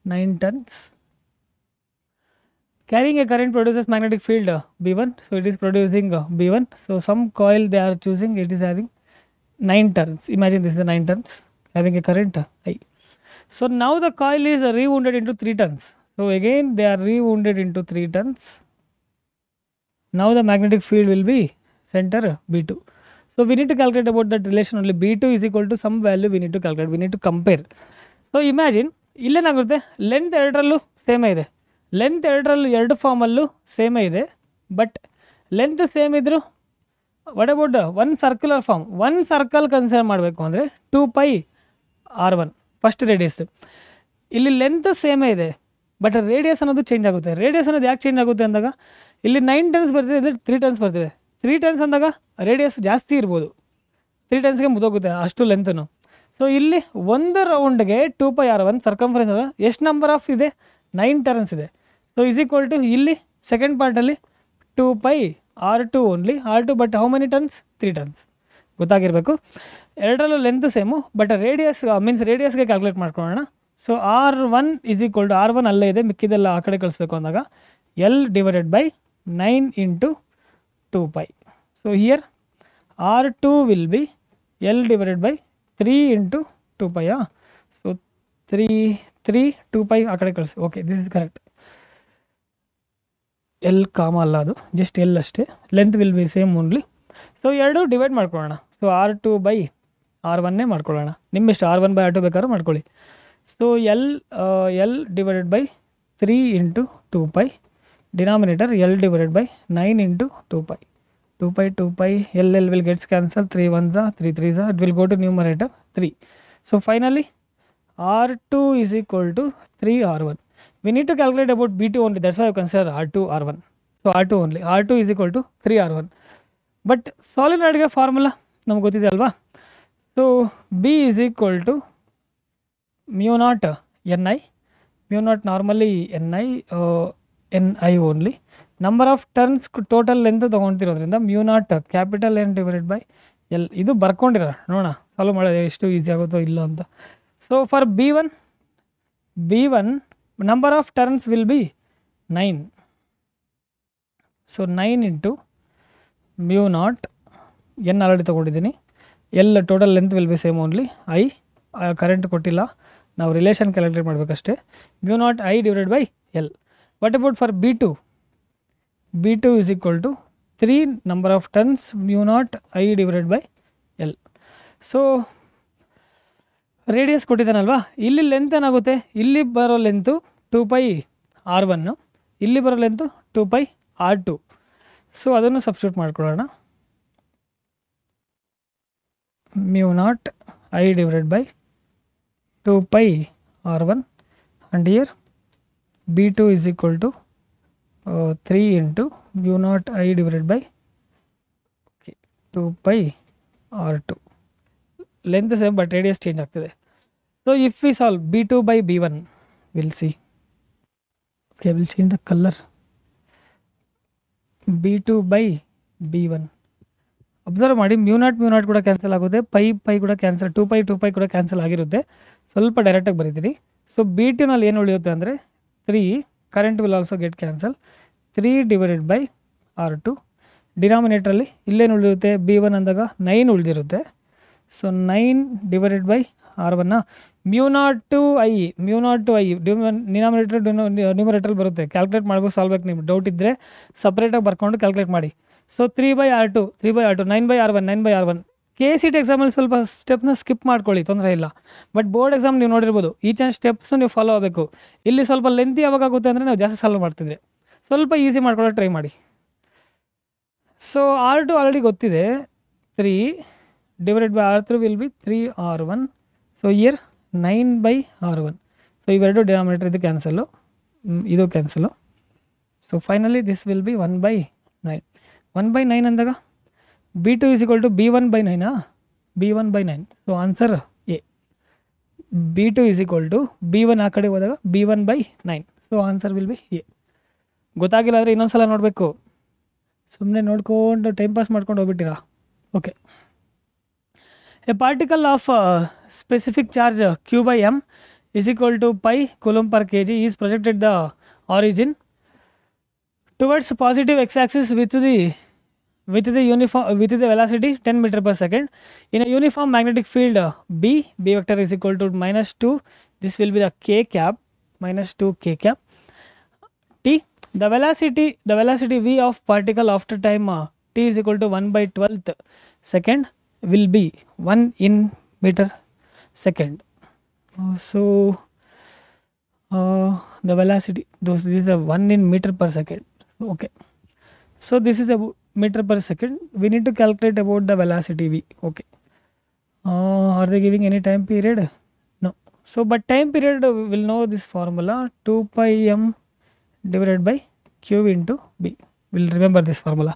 9 turns. Carrying a current produces magnetic field B1. So it is producing B1. So some coil they are choosing, it is having 9 turns. Imagine this is the 9 turns having a current I. So now the coil is rewounded into 3 turns. So again they are rewounded into 3 turns. Now the magnetic field will be center B2. So we need to calculate about that relation only. B2 is equal to some value we need to calculate. We need to compare. So imagine ಇಲ್ಲೇನಾಗುತ್ತೆ length ಎರಡರಲ್ಲೂ ಸೇಮೇ ಇದೆ. Length ಎರಡರಲ್ಲೂ ಎರಡು ಫಾರ್ಮಲ್ಲೂ ಸೇಮೇ ಇದೆ. But length same ಇದ್ದರೂ what about one circular form. One circle consider ಮಾಡಬೇಕು ಅಂದರೆ 2πr1 first radius. ಇಲ್ಲಿ length ಸೇಮೇ ಇದೆ ಬಟ್ ರೇಡಿಯಸ್ ಅನ್ನೋದು ಚೇಂಜ್ ಆಗುತ್ತೆ. ರೇಡಿಯಸ್ ಅನ್ನೋದು ಯಾಕೆ ಚೇಂಜ್ ಆಗುತ್ತೆ ಅಂದಾಗ ಇಲ್ಲಿ 9 ಟನ್ಸ್ ಬರ್ತಿದೆ, ಇಲ್ಲಿ 3 ಟನ್ಸ್ ಬರ್ತಿದೆ. 3 ಟನ್ಸ್ ಅಂದಾಗ ರೇಡಿಯಸ್ ಜಾಸ್ತಿ ಇರ್ಬೋದು, 3 ಟನ್ಸ್ಗೆ ಮುದೋಗುತ್ತೆ ಅಷ್ಟು ಲೆಂತನು. ಸೊ ಇಲ್ಲಿ ಒಂದು ರೌಂಡ್ಗೆ 2πr1 ಸರ್ಕಂಫರೆನ್ಸ್ ಎಷ್ಟು ನಂಬರ್ ಆಫ್ ಇದೆ, 9 ಟರ್ನ್ಸ್ ಇದೆ. ಸೊ ಇಸ್ ಈಕ್ವಲ್ ಟು ಇಲ್ಲಿ ಸೆಕೆಂಡ್ ಪಾರ್ಟಲ್ಲಿ 2πr2 only, R2 but how many turns, 3 turns ಗೊತ್ತಾಗಿರಬೇಕು. ಎರಡರಲ್ಲೂ length same but radius means ರೇಡಿಯಸ್ಗೆ ಕ್ಯಾಲ್ಕುಲೇಟ್ ಮಾಡ್ಕೊಳ್ಳೋಣ. So R1 is equal to R1 ಅಲ್ಲೇ ಇದೆ, ಮಿಕ್ಕಿದೆಲ್ಲ ಆ ಕಡೆ ಕಳಿಸ್ಬೇಕು ಅಂದಾಗ L divided by 9 into 2π. So here R2 will be L divided by 3 into 2π. So 3 2π ಆ ಕಡೆ ಕಳಿಸಿ. Okay, this is correct. L comma ಅಲ್ಲ, ಅದು ಜಸ್ಟ್ ಎಲ್ ಅಷ್ಟೇ. Length will be same only. So ಎರಡು ಡಿವೈಡ್ ಮಾಡ್ಕೊಳ್ಳೋಣ. ಸೊ R2 ಬೈ R1 ಮಾಡ್ಕೊಳ್ಳೋಣ. ನಿಮ್ಮಿಷ್ಟ, R1 ಬೈ R2 ಬೇಕಾದ್ರೂ ಮಾಡ್ಕೊಳ್ಳಿ. So L divided by 3 into 2π. Denominator L divided by 9 into 2π. 2π L will gets cancelled, 3 1s are 3 3s are, it will go to numerator 3. So finally R2 is equal to 3R1. We need to calculate about B2 only, that's why I consider R2 R1. So R2 only, R2 is equal to 3R1. But solenoid ಗೆ formula ನಮ್ಗೆ ಗೊತ್ತಿದೆ ಅಲ್ವಾ. So B is equal to mu naught Ni. Mu naught normally Ni only. Number of turns total length ತೊಗೊಳ್ತಿರೋದ್ರಿಂದ mu naught capital N divided by L. ಇದು ಬರ್ಕೊಂಡಿರ ನೋಡೋಣ, solve ಮಾಡೋದು ಎಷ್ಟು ಈಸಿ ಆಗುತ್ತೋ ಇಲ್ಲೋ ಅಂತ. So for B1 number of turns will be 9. So 9 into mu naught N already ತೊಗೊಂಡಿದ್ದೀನಿ. L total length will be same only. I current ಕೊಟ್ಟಿಲ್ಲ, ನಾವು ರಿಲೇಷನ್ ಕ್ಯಾಲ್ಕುಲೇಟ್ ಮಾಡಬೇಕಷ್ಟೇ. Mu naught I divided by L. What about for B2 is equal to 3 number of turns mu naught I divided by L. So radius ಕೊಟ್ಟಿದ್ದಾನಲ್ವಾ, ಇಲ್ಲಿ length ಏನಾಗುತ್ತೆ, ಇಲ್ಲಿ ಬರೋ length 2πr1, ಇಲ್ಲಿ ಬರೋ ಲೆಂತು 2πr2. ಸೊ ಅದನ್ನು substitute ಮಾಡ್ಕೊಳ್ಳೋಣ. mu naught I divided by 2πr1 and here B2 is equal to 3 into mu naught I divided by 2πr2. Length same but radius change ಆಗ್ತಿದೆ. So if we solve B2 by B1 will see. Okay, will change the colour. B2 by B1 observe ಮಾಡಿ, mu naught ಕೂಡ cancel ಆಗುತ್ತೆ, pi ಕೂಡ cancel, 2π ಕೂಡ cancel ಆಗಿರುತ್ತೆ. ಸ್ವಲ್ಪ ಡೈರೆಕ್ಟಾಗಿ ಬರೀತೀರಿ. So B2 ನಲ್ಲಿ ಏನು ಉಳಿಯುತ್ತೆ ಅಂದರೆ 3, current will also get cancel, 3 divided by R2. ಡಿನಾಮಿನೇಟ್ರಲ್ಲಿ ಇಲ್ಲೇನು ಉಳಿಯುತ್ತೆ, B1 ಅಂದಾಗ 9 ಉಳಿದಿರುತ್ತೆ. So 9 divided by R1. Mu naught two I denominator numerator ಬರುತ್ತೆ. ಕ್ಯಾಲ್ಕುಲೇಟ್ ಮಾಡ್ಬೇಕು, ಸಾಲ್ಬೇಕು. ನಿಮ್ಗೆ ಡೌಟ್ ಇದ್ದರೆ ಸಪ್ರೇಟಾಗಿ ಬರ್ಕೊಂಡು ಕ್ಯಾಲ್ಕುಲೇಟ್ ಮಾಡಿ. So 3/R2 9/R1. KCT ಎಕ್ಸಾಮಲ್ಲಿ ಸ್ವಲ್ಪ ಸ್ಟೆಪ್ನ ಸ್ಕಿಪ್ ಮಾಡ್ಕೊಳ್ಳಿ, ತೊಂದರೆ ಇಲ್ಲ. ಬಟ್ ಬೋರ್ಡ್ ಎಕ್ಸಾಮ್ ನೀವು ನೋಡಿರ್ಬೋದು, ಈಚ್ ಆ್ಯಂಡ್ ಸ್ಟೆಪ್ಸ್ ನೀವು ಫಾಲೋ ಆಗಬೇಕು. ಇಲ್ಲಿ ಸ್ವಲ್ಪ ಲೆಂತಿ ಯಾವಾಗ ಆಗುತ್ತೆ ಅಂದರೆ ನಾವು ಜಾಸ್ತಿ ಸಾಲ್ವ್ ಮಾಡ್ತಿದ್ರೆ ಸ್ವಲ್ಪ ಈಸಿ ಮಾಡ್ಕೊಳ್ಳೋ ಟ್ರೈ ಮಾಡಿ. ಸೊ R2 ಆಲ್ರೆಡಿ ಗೊತ್ತಿದೆ, 3 divided by R3 will be 3R1. So here 9/R1. So ಇವೆರಡು ಡಿನಾಮಿನೇಟರ್ ಇದು ಕ್ಯಾನ್ಸಲು, ಇದು cancel. So finally this will be 1/9. 1/9 ಅಂದಾಗ B2 is equal to B1/9. B1/9. So answer A. B2 is equal to B1 ಆ ಕಡೆ ಹೋದಾಗ B1/9. So answer will be A. ಗೊತ್ತಾಗಿಲ್ಲ ಅಂದರೆ ಇನ್ನೊಂದ್ಸಲ ನೋಡಬೇಕು, ಸುಮ್ಮನೆ ನೋಡ್ಕೊಂಡು ಟೈಮ್ ಪಾಸ್ ಮಾಡ್ಕೊಂಡು ಹೋಗ್ಬಿಟ್ಟಿರಾ. Okay, a particle of specific charge Q/m is equal to pi coulomb per kg is projected the origin towards positive x-axis with the velocity 10 meter per second in a uniform magnetic field B vector is equal to -2. This will be the k cap, -2 k cap. T, the velocity v of particle after time t is equal to 1/12th second will be 1 in meter second. So the velocity, this is the 1 in meter per second. Okay, so this is a meter per second. We need to calculate about the velocity v. Okay, are they giving any time period? No. So but time period will know this formula, 2 pi m divided by q into b. We'll remember this formula.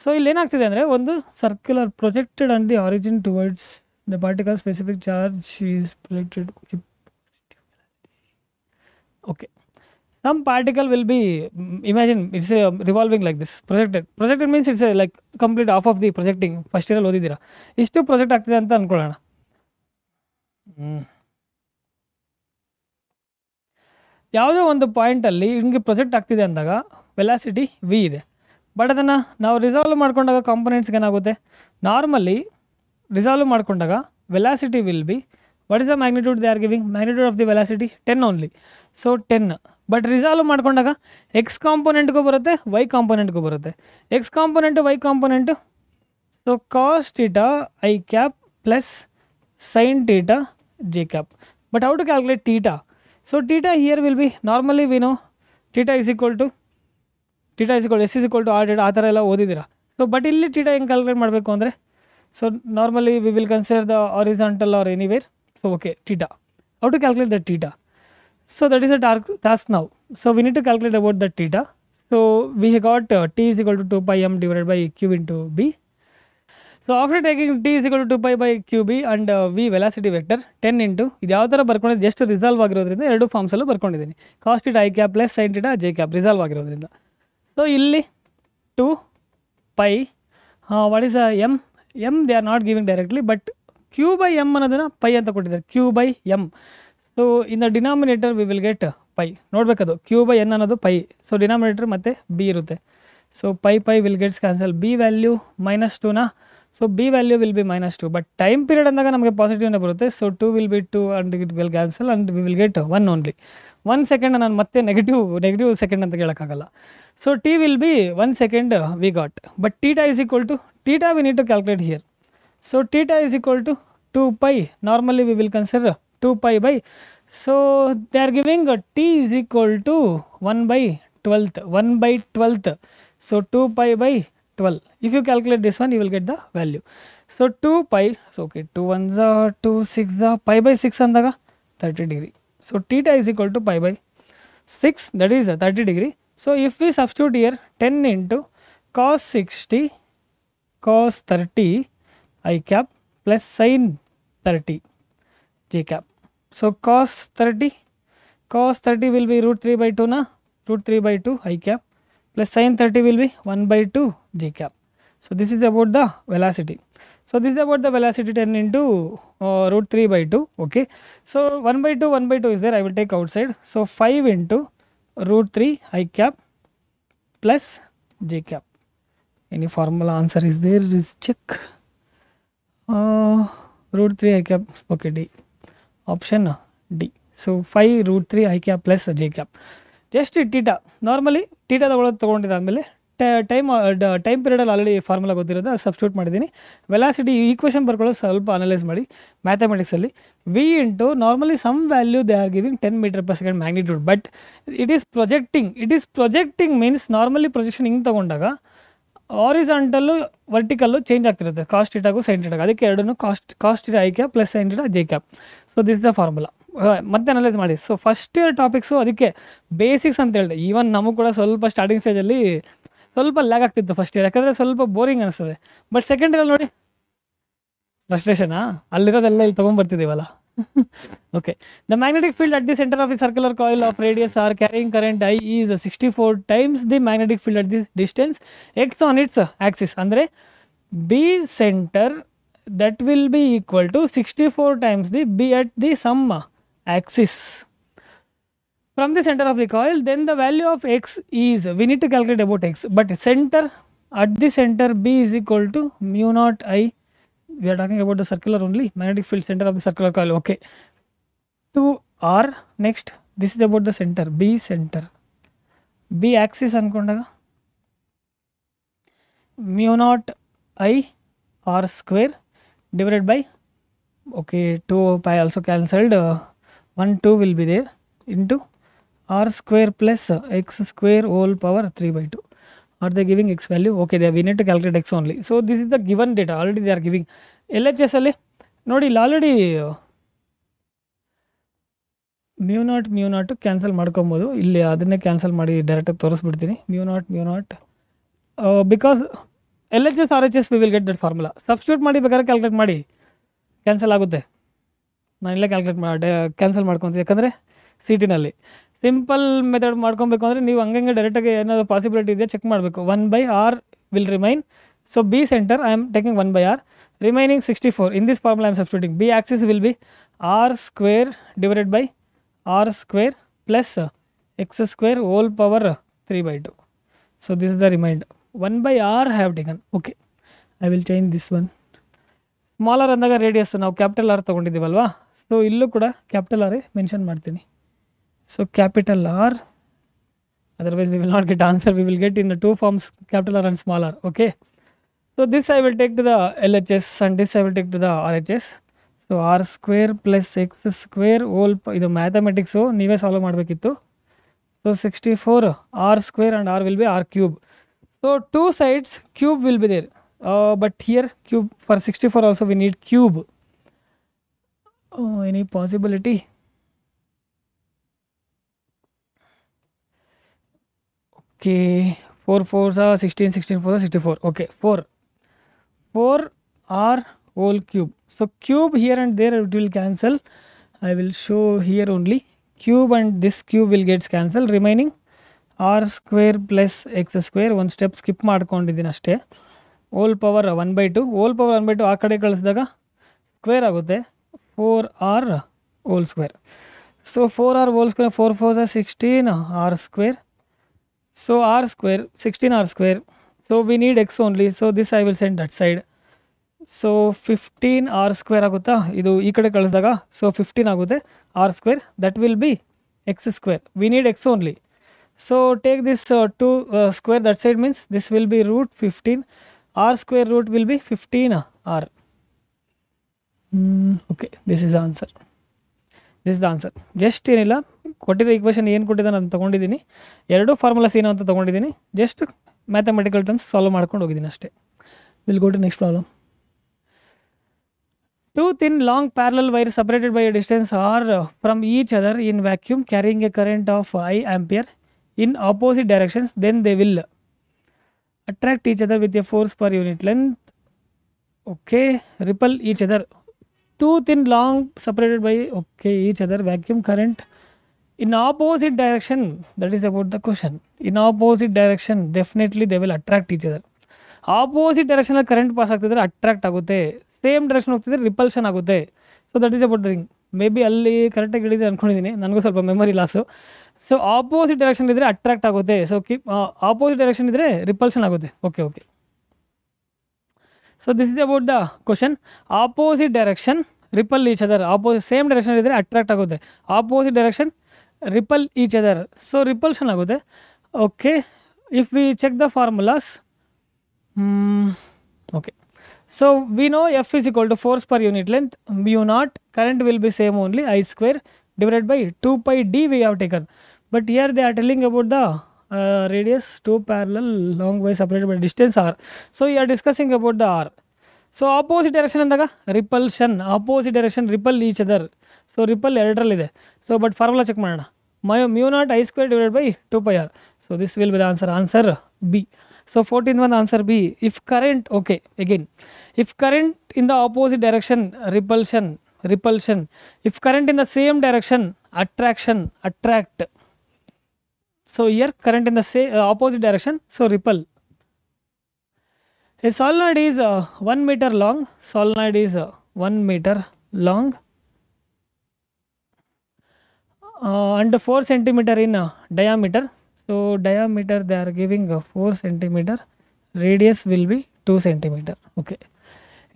So ಇಲ್ಲಿ ಏನಾಗ್ತಿದೆ ಅಂದರೆ, ಒಂದು circular projected on the origin towards the particle specific charge is projected. Okay, some particle will be, imagine it's revolving like this, projected means it's like complete half of the projecting. First ಇಯರಲ್ಲಿ ಓದಿದ್ದೀರಾ, ಇಷ್ಟು project ಆಗ್ತಿದೆ ಅಂತ ಅಂದ್ಕೊಳ್ಳೋಣ. ಯಾವುದೋ ಒಂದು ಪಾಯಿಂಟಲ್ಲಿ ಹಿಂಗೆ project ಆಗ್ತಿದೆ ಅಂದಾಗ ವೆಲಾಸಿಟಿ ವಿ ಇದೆ. ಬಟ್ ಅದನ್ನು ನಾವು ರಿಸಾಲ್ವ್ ಮಾಡ್ಕೊಂಡಾಗ ಕಾಂಪೊನೆಂಟ್ಸ್ಗೆ ಏನಾಗುತ್ತೆ, ನಾರ್ಮಲಿ ರಿಸಾಲ್ವ್ ಮಾಡ್ಕೊಂಡಾಗ velocity will be, what is the magnitude they are giving, magnitude of the velocity 10 only. So 10. But resolve ಮಾಡ್ಕೊಂಡಾಗ ಎಕ್ಸ್ ಕಾಂಪೊನೆಂಟ್ಗೂ ಬರುತ್ತೆ, ವೈ ಕಾಂಪೊನೆಂಟ್ಗೂ ಬರುತ್ತೆ. X component, Y component. So cos theta I cap plus sine theta J cap. But how to calculate theta? So theta here will be, normally we know theta is equal to S is equal to R theta, ಆ ಥರ ಎಲ್ಲ ಓದಿದ್ದೀರಾ. So but ಇಲ್ಲಿ theta ಹೆಂಗೆ calculate ಮಾಡಬೇಕು ಅಂದರೆ, so normally we will consider the horizontal or anywhere. So okay, theta, how to calculate the theta? So that is a task now. So we need to calculate about the theta. So we got t is equal to 2 pi m divided by q into b. So after taking t is equal to 2 pi by qb and v velocity vector 10 into ಇದು ಯಾವ ಥರ ಬರ್ಕೊಂಡಿದ್ದು, just resolve ಆಗಿರೋದ್ರಿಂದ ಎರಡು ಫಾರ್ಮ್ಸಲ್ಲೂ ಬರ್ಕೊಂಡಿದ್ದೀನಿ. Cos theta I cap plus sine theta J cap resolve ಆಗಿರೋದ್ರಿಂದ. So ಇಲ್ಲಿ 2 pi, what is M they are not giving directly, but q by m ಅನ್ನೋದನ್ನು ಪೈ ಅಂತ ಕೊಟ್ಟಿದ್ದಾರೆ, q by m. So in the denominator we will get pi. ನೋಡಬೇಕದು q by n ಅನ್ನೋದು ಪೈ. So denominator ಮತ್ತು B ಇರುತ್ತೆ. So pi will gets cancel. B value -2ನಾ, so B value will be -2. But time period ಅಂದಾಗ ನಮಗೆ ಪಾಸಿಟಿವ್ನೇ ಬರುತ್ತೆ. So 2 will be 2 and it will cancel and we will get 1 only. 1 second ನಾನು ಮತ್ತೆ negative second ಅಂತ ಕೇಳೋಕ್ಕಾಗಲ್ಲ. So T will be 1 second we got. But theta is equal to, theta we need to calculate here. So theta is equal to 2 pi. Normally we will consider 2 pi by, so they are giving t is equal to 1/12th. So 2 pi by 12. If you calculate this one, you will get the value. So 2 pi, so okay, 2 1s are 2 6 the pi by 6 andaga 30 degree. So theta is equal to pi by 6, that is 30 degree. So if we substitute here 10 into cos 60 cos 30 I cap plus sin 30 j cap. So cos 30 will be √3/2 na, √3/2 I cap plus sin 30 will be 1/2 j cap. So this is about the velocity. So this is about the velocity 10 into √3/2. Okay, so 1/2 is there, I will take outside. So 5 into √3 I cap plus j cap. Any formula answer is there, is check. √3 I cap, okay, D, option D. So 5 √3 I cap plus j cap. Just theta, normally theta ತಗೊಂಡಿದ್ದಾದಮೇಲೆ time ಪೀರಿಯಡಲ್ಲಿ already formula ಗೊತ್ತಿರೋದು, ಅದು substitute ಮಾಡಿದ್ದೀನಿ. Velocity equation ಬರ್ಕೊಳ್ಳೋದು ಸ್ವಲ್ಪ analyse ಮಾಡಿ ಮ್ಯಾಥಮೆಟಿಕ್ಸಲ್ಲಿ. V into normally some value they are giving 10 metre per second magnitude, but it is projecting means normally projection ಹಿಂಗೆ ತೊಗೊಂಡಾಗ ಹಾರಿಜಾಂಟಲ್ಲು ವರ್ಟಿಕಲ್ಲು ಚೇಂಜ್ ಆಗ್ತಿರುತ್ತೆ, ಕಾಸ್ ಥೀಟಾಗೂ ಸೈನ್ ಥೀಟಾಗೂ. ಅದಕ್ಕೆ ಎರಡೂ cos theta I cap plus sine theta J cap. So this the formula ಮತ್ತೆ analyse ಮಾಡಿ. So first year topics ಅದಕ್ಕೆ basics ಅಂತ ಹೇಳಿದೆ. ಈವನ್ ನಮಗೂ ಕೂಡ ಸ್ವಲ್ಪ ಸ್ಟಾರ್ಟಿಂಗ್ ಸ್ಟೇಜಲ್ಲಿ ಸ್ವಲ್ಪ ಲ್ಯಾಗ್ ಆಗ್ತಿತ್ತು ಫಸ್ಟ್ ಇಯರ್, ಯಾಕಂದರೆ ಸ್ವಲ್ಪ ಬೋರಿಂಗ್ ಅನಿಸ್ತದೆ. ಬಟ್ ಸೆಕೆಂಡ್ ಇಯರ್ ನೋಡಿ ಫ್ರಸ್ಟ್ರೇಷನಾ, ಅಲ್ಲಿರೋದೆಲ್ಲ ಇಲ್ಲಿ ತೊಗೊಂಬರ್ತಿದ್ದೀವಲ್ಲ, Okay. The magnetic field at the center of the circular coil of radius r carrying current I is 64 times the magnetic field at this distance x on its axis. Andre B center that will be equal to 64 times the B at the some axis from the center of the coil. Then the value of x is, we need to calculate about x, but center, at the center B is equal to mu naught I. We are talking about the circular only, magnetic field center of the circular coil. Okay, to R. Next, this is about the center, B center, B axis ankondaga mu naught I R square divided by, okay, 2 pi also cancelled, 1 2 will be there, into R square plus x square whole power 3 by 2. Are they giving x value? Okay, we need to calculate x only. So this is the given data, already they are giving. LHS ಅಲ್ಲಿ ನೋಡಿ ಇಲ್ಲಿ already mu naught cancel ಮಾಡ್ಕೊಬೋದು, ಇಲ್ಲಿ ಅದನ್ನೇ cancel ಮಾಡಿ ಡೈರೆಕ್ಟಾಗಿ ತೋರಿಸ್ಬಿಡ್ತೀನಿ. Mu naught because LHS RHS we will get that formula. Substitute ಮಾಡಿ ಬೇಕಾದ್ರೆ ಕ್ಯಾಲ್ಕುಲೇಟ್ ಮಾಡಿ, ಕ್ಯಾನ್ಸಲ್ ಆಗುತ್ತೆ. ನಾನು ಇಲ್ಲೇ ಕ್ಯಾನ್ಸಲ್ ಮಾಡ್ಕೊತೀನಿ, ಯಾಕಂದರೆ ಸಿ ಟಿನಲ್ಲಿ ಸಿಂಪಲ್ ಮೆಥಡ್ ಮಾಡ್ಕೊಬೇಕು ಅಂದರೆ ನೀವು ಹಂಗೆ ಡೈರೆಕ್ಟಾಗಿ ಏನಾದರೂ ಪಾಸಿಬಿಲಿಟಿ ಇದೆಯಾ ಚೆಕ್ ಮಾಡಬೇಕು. 1/r will remain. So B centre I am taking 1/r, remaining 64. In this formula I am substituting. B axis will be R square divided by R square plus X square whole power 3 by 2. So this is the reminder. 1/r I have taken. Okay, I will change this one. Smaller ಅಂದಾಗ radius ನಾವು capital R ತೊಗೊಂಡಿದ್ದೀವಲ್ವಾ, so ಇಲ್ಲೂ ಕೂಡ capital ಆರೇ mention ಮಾಡ್ತೀನಿ. So capital R, otherwise we will not get answer, we will get in the two forms, capital R and small r. Okay, so this I will take to the LHS and this I will take to the RHS. So r square plus x square whole, ಇದು mathematics ನೀವೇ solve ಮಾಡಬೇಕಿತ್ತು. So 64 r square and r will be r cube. So two sides cube will be there, but here cube for 64 also we need cube. Any possibility? Okay, 4 4s are 16, 16 4s are 64. Okay, 4 r whole cube. So cube here and there it will cancel. I will show here only. Cube and this cube will get cancelled. Remaining r square plus x square. One step skip ಮಾಡ್ಕೊಂಡಿದ್ದೀನಿ ಅಷ್ಟೇ. whole power 1/2. whole power 1/2 ಆ ಕಡೆ ಕಳಿಸಿದಾಗ square ಆಗುತ್ತೆ. 4r whole square. So 4r whole square, 4 4s are 16 r square. So r square 16 r square. So we need x only. So this I will send that side. So 15 r square ಆಗುತ್ತಾ, ಇದು ಈ ಕಡೆ ಕಳಿಸಿದಾಗ so 15 ಆಗುತ್ತೆ r square, that will be x square. We need x only. So take this 2 square that side, means this will be root 15. R square root will be 15 r. Okay, this is the answer. This is the answer. Just ಏನಿಲ್ಲ, ಕೊಟ್ಟಿರೋ equation ಏನು ಕೊಟ್ಟಿದ್ದಾನೆ ನಾನು ತೊಗೊಂಡಿದ್ದೀನಿ, ಎರಡೂ formulas ಏನು ಅಂತ ತೊಗೊಂಡಿದ್ದೀನಿ, ಜಸ್ಟ್ ಮ್ಯಾಥಮೆಟಿಕಲ್ ಟರ್ಮ್ಸ್ ಸಾಲ್ವ್ ಮಾಡ್ಕೊಂಡು ಹೋಗಿದ್ದೀನಿ ಅಷ್ಟೇ. Will go to next problem. Two thin long parallel wires separated by a distance r from each other in vacuum carrying a current of I ampere in opposite directions, then they will attract each other with a force per unit length. Okay, repel each other. Two thin long separated by each other vacuum current in opposite direction, that is about the question. In opposite direction definitely they will attract each other. Opposite direction current pass ಆಗ್ತಿದ್ರೆ attract ಆಗುತ್ತೆ, same direction ಹೋಗ್ತಿದ್ರೆ repulsion ಆಗುತ್ತೆ. So that is about the thing. May be ಅಲ್ಲಿ ಕರೆಕ್ಟಾಗಿ ಹೇಳಿದೆ ಅಂದ್ಕೊಂಡಿದ್ದೀನಿ, ನನಗೂ ಸ್ವಲ್ಪ memory loss. So opposite direction ಇದ್ದರೆ ಅಟ್ರಾಕ್ಟ್ ಆಗುತ್ತೆ, ಸೊ ಆಪೋಸಿಟ್ ಡೈರೆಕ್ಷನ್ ಇದ್ದರೆ ರಿಪಲ್ಷನ್ ಆಗುತ್ತೆ. Okay. So this is about the question. Opposite direction repel each other, same direction ಇದ್ದರೆ ಅಟ್ರಾಕ್ಟ್ ಆಗುತ್ತೆ, opposite direction repel each other, so repulsion ಆಗುತ್ತೆ. Okay, if we check the formulas, okay, so we know F is equal to force per unit length, mu naught, current will be same only, I square divided by 2 pi d we have taken, but here they are telling about the radius, two parallel long wires separated by distance r. So we are discussing about the r. So opposite direction ಅಂದಾಗ repulsion, opposite direction repel each other, so repel ಎರಡರಲ್ಲಿದೆ. So but formula check ಮಾಡೋಣ. mu naught I square divided by 2 pi r. So this will be the answer B. So 14th one answer B. If current, okay, again, if current in the opposite direction repulsion, repulsion. If current in the same direction, attract. So here current in the same opposite direction, so repel. A solenoid is 1 meter long. Solenoid is 1 meter long and 4 centimeter in diameter. So diameter they are giving 4 centimeter. Radius will be 2 centimeter. Okay.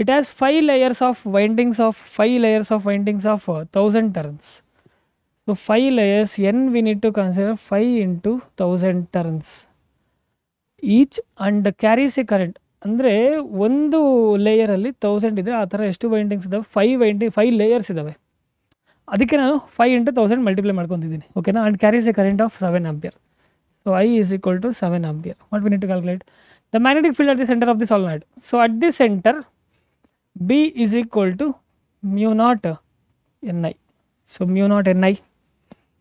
It has 5 layers of windings of 1000 turns. So 5 layers, n we need to consider 5 into 1000 turns each and carries a current. ಅಂದರೆ ಒಂದು ಲೇಯರಲ್ಲಿ 1000 ಇದ್ದರೆ ಆ ಥರ ಎಷ್ಟು windings ಇದ್ದಾವೆ, 5 layers ಇದ್ದಾವೆ. ಅದಕ್ಕೆ ನಾನು 5 into 1000 ಮಲ್ಟಿಪ್ಲೈ ಮಾಡ್ಕೊತಿದ್ದೀನಿ. ಓಕೆನಾ. And carries a current of 7 ampere. So I is equal to 7 ampere. What we need to calculate the magnetic field at the center of the solenoid. So at the center B is equal to mu naught Ni. So mu naught Ni.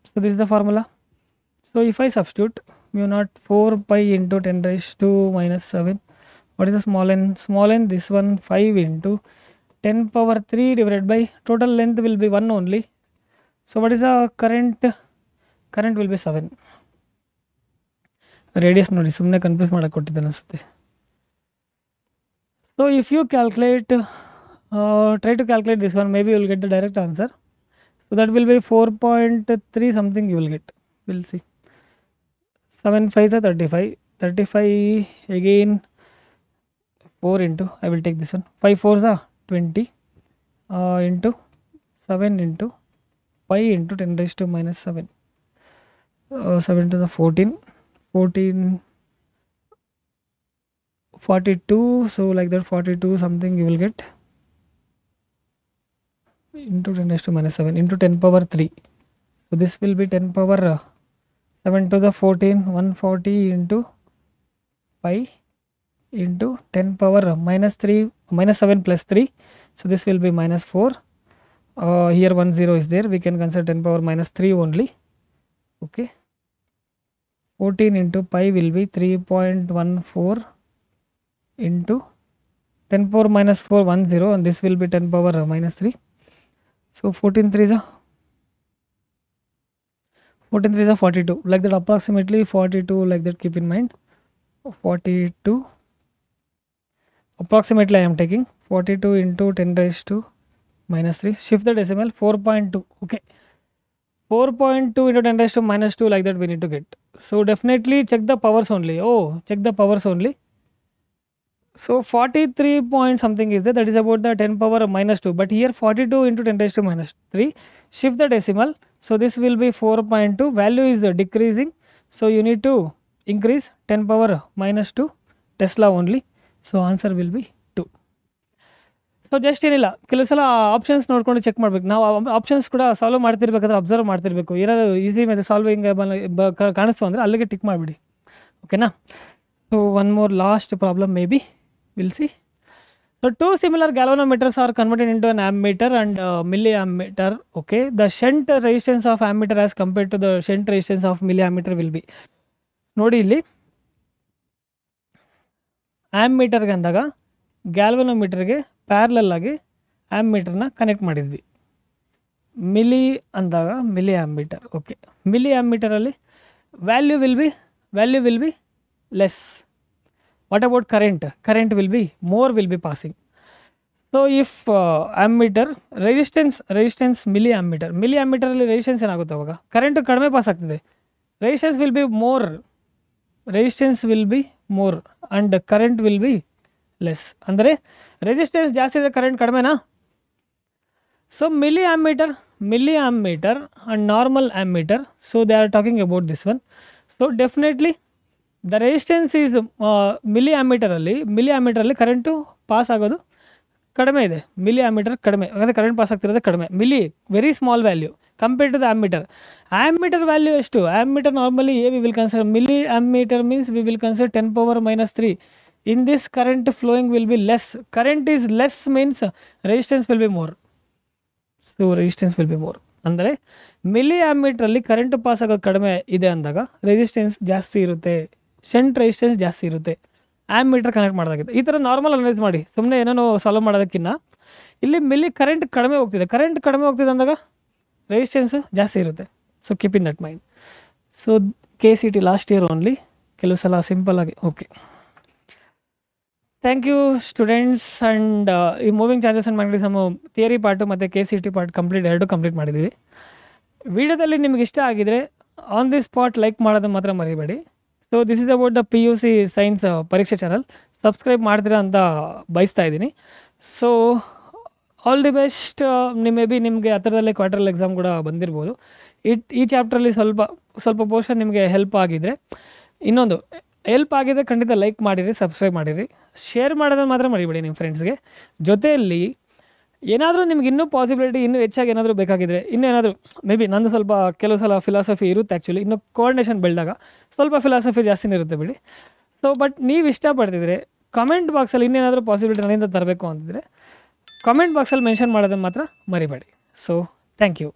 So this is the formula. So if I substitute mu naught 4 pi into 10 raised to minus 7. What is the small n? Small n, this one 5 into 10 power 3 divided by total length will be 1 only. So what is the current? Current will be 7. Radius ನೋಡಿ ಸುಮ್ಮನೆ confuse ಮಾಡಕ್ಕೆ ಕೊಟ್ಟಿದ್ದಾನೆ ಅನಿಸುತ್ತೆ. So if you calculate, try to calculate this one, maybe you will get the direct answer. So that will be 4.3 something you will get. We'll see. 7 5s are 35. 35 again 4 into, I will take this one. 5 4s are 20 into 7 into pi into 10 raised to minus 7. 7 to the 14. 14 42, so like that 42 something you will get into 10 raised to minus 7 into 10 power 3. So this will be 10 power 7 to the 14, 140 into pi into 10 power minus 7 plus 3. So this will be minus 4. Here 1 0 is there, we can consider 10 power minus 3 only. Okay. 14 into pi will be 3.14 into 10 power minus 4 1 0, and this will be 10 power minus 3. So 14 3 is 42, like that, approximately 42, like that, keep in mind 42 approximately. I am taking 42 into 10 raised to minus 3, shift the decimal, 4.2. okay, 4.2 into 10 raised to minus 2, like that we need to get. So definitely check the powers only. Check the powers only. So 43 point something is there, that is about the 10 power minus 2, but here 42 into 10 raised to minus 3, shift the decimal. So this will be 4.2, value is the decreasing, so you need to increase 10 power minus 2 Tesla only. So answer will be 2. So just ಏನಿಲ್ಲ, ಕೆಲವು ಸಲ options ನೋಡ್ಕೊಂಡು check ಮಾಡಬೇಕು. ನಾವು options ಕೂಡ solve ಮಾಡ್ತಿರ್ಬೇಕಾದ್ರೆ observe ಮಾಡ್ತಿರ್ಬೇಕು. ಏನಾದ್ರು easy ಮೇಲೆ ಸಾಲ್ವಿಂಗ್ ಕಾಣಿಸ್ತು ಅಂದರೆ ಅಲ್ಲಿಗೆ ಟಿಕ್ ಮಾಡಿಬಿಡಿ. ಓಕೆನಾ. So one more last problem may be will see. So two similar galvanometers are converted into an ammeter and milliammeter. Okay, the shunt resistance of ammeter as compared to the shunt resistance of milliammeter will be. ನೋಡಿ ಇಲ್ಲಿ ಆ್ಯಮ್ಮೀಟರ್ಗೆ ಅಂದಾಗ ಗ್ಯಾಲ್ವನೋಮೀಟರ್ಗೆ parallel ಆಗಿ ಆ್ಯಮ್ಮೀಟರ್ನ connect ಮಾಡಿದ್ವಿ. Milli ಅಂದಾಗ milli ammeter. Okay, milli ಆ್ಯಮ್ಮೀಟರಲ್ಲಿ value will be less. What about current? Current will be more, will be passing. So if ammeter resistance milliammeter ಅಲ್ಲಿ resistance ಏನಾಗುತ್ತೆ ಅವಾಗ ಕರೆಂಟ್ ಕಡಿಮೆ ಪಾಸ್ ಆಗ್ತಿದೆ, resistance will be more and current will be less. ಅಂದರೆ resistance ಜಾಸ್ತಿ ಇದೆ, current ಕಡಿಮೆನಾ? So milliammeter and normal ammeter, so they are talking about this one. So definitely the resistance is milliammeter current pass ಆಗೋದು ಕಡಿಮೆ ಇದೆ. milliammeter ಕಡಿಮೆ, ಅಂದರೆ current pass ಆಗ್ತಿರೋದು ಕಡಿಮೆ. Milli very small value compared to the ammeter. Ammeter value ಎಷ್ಟು? Ammeter normally we will consider, milli ammeter means we will consider 10 power minus 3. In this current flowing will be less. Current is less means resistance will be more. So resistance will be more. ಅಂದರೆ milli ಆ್ಯಮ್ಮೀಟ್ರಲ್ಲಿ current pass ಆಗೋದು ಕಡಿಮೆ ಇದೆ ಅಂದಾಗ resistance ಜಾಸ್ತಿ ಇರುತ್ತೆ, shunt resistance ಜಾಸ್ತಿ ಇರುತ್ತೆ ಆ್ಯಮ್ಮೀಟರ್ connect ಮಾಡೋದಾಗಿದೆ. ಈ ಥರ ನಾರ್ಮಲ್ ಅನಲೈಸ್ ಮಾಡಿ, ಸುಮ್ಮನೆ ಏನೋ ಸಾಲ್ವ್ ಮಾಡೋದಕ್ಕಿಂತ ಇಲ್ಲಿ ಮಿಲ್ಲಿ ಕರೆಂಟ್ ಕಡಿಮೆ ಹೋಗ್ತಿದೆ ಅಂದಾಗ ರೆಸಿಸ್ಟೆನ್ಸು ಜಾಸ್ತಿ ಇರುತ್ತೆ. So keep in that mind. So KCT last year only, ಕೆಲವು ಸಲ ಸಿಂಪಲ್ಲಾಗಿ okay. Thank you students. And ಈ moving charges and magnetism theory part ಮತ್ತು KCT ಪಾರ್ಟ್ ಕಂಪ್ಲೀಟ್ ಮಾಡಿದ್ದೀವಿ. ವಿಡಿಯೋದಲ್ಲಿ ನಿಮ್ಗೆ ಇಷ್ಟ ಆಗಿದರೆ ಆನ್ ದಿ ಸ್ಪಾಟ್ ಲೈಕ್ ಮಾಡೋದು ಮಾತ್ರ ಮರಿಬೇಡಿ. So this is about the PUC science ಪರೀಕ್ಷೆ ಚಾನಲ್. ಸಬ್ಸ್ಕ್ರೈಬ್ ಮಾಡ್ತೀರಾ ಅಂತ ಬಯಸ್ತಾ ಇದ್ದೀನಿ. So all the best. May be ನಿಮಗೆ ಆ ಥರದಲ್ಲೇ ಕ್ವಾರ್ಟರ್ಲ್ ಎಕ್ಸಾಮ್ ಕೂಡ ಬಂದಿರ್ಬೋದು. ಈ ಚಾಪ್ಟ್ರಲ್ಲಿ ಸ್ವಲ್ಪ ಪೋರ್ಷನ್ ನಿಮಗೆ ಹೆಲ್ಪ್ ಆಗಿದ್ದರೆ, ಇನ್ನೊಂದು ಹೆಲ್ಪ್ ಆಗಿದ್ರೆ ಖಂಡಿತ ಲೈಕ್ ಮಾಡಿರಿ, ಸಬ್ಸ್ಕ್ರೈಬ್ ಮಾಡಿರಿ, ಶೇರ್ ಮಾಡೋದನ್ನು ಮಾತ್ರ ಮರಿಬೇಡಿ ನಿಮ್ಮ ಫ್ರೆಂಡ್ಸ್ಗೆ. ಜೊತೆಯಲ್ಲಿ ಏನಾದರೂ ನಿಮ್ಗೆ ಇನ್ನೂ ಪಾಸಿಬಿಲಿಟಿ ಇನ್ನೂ ಹೆಚ್ಚಾಗಿ ಏನಾದರೂ ಬೇಕಾಗಿದ್ದರೆ, ಇನ್ನೂ ಏನಾದರೂ ಮೇ ಬಿ ನಂದು ಸ್ವಲ್ಪ ಕೆಲವು ಸಲ ಫಿಲಾಸಫಿ ಇರುತ್ತೆ ಆ್ಯಕ್ಚುಲಿ, ಇನ್ನೂ ಕೋಆರ್ಡಿನೇಷನ್ ಬೆಳೆದಾಗ ಸ್ವಲ್ಪ ಫಿಲಾಸಫಿ ಜಾಸ್ತಿನೇ ಇರುತ್ತೆ ಬಿಡಿ. ಸೊ ಬಟ್ ನೀವು ಇಷ್ಟಪಡ್ತಿದ್ರೆ ಕಮೆಂಟ್ ಬಾಕ್ಸಲ್ಲಿ ಇನ್ನೇನಾದರೂ ಪಾಸಿಬಿಲಿಟಿ ನನ್ನಿಂದ ತರಬೇಕು ಅಂತಿದ್ರೆ ಕಮೆಂಟ್ ಬಾಕ್ಸಲ್ಲಿ ಮೆನ್ಷನ್ ಮಾಡೋದನ್ನು ಮಾತ್ರ ಮರಿಬೇಡಿ. So thank you.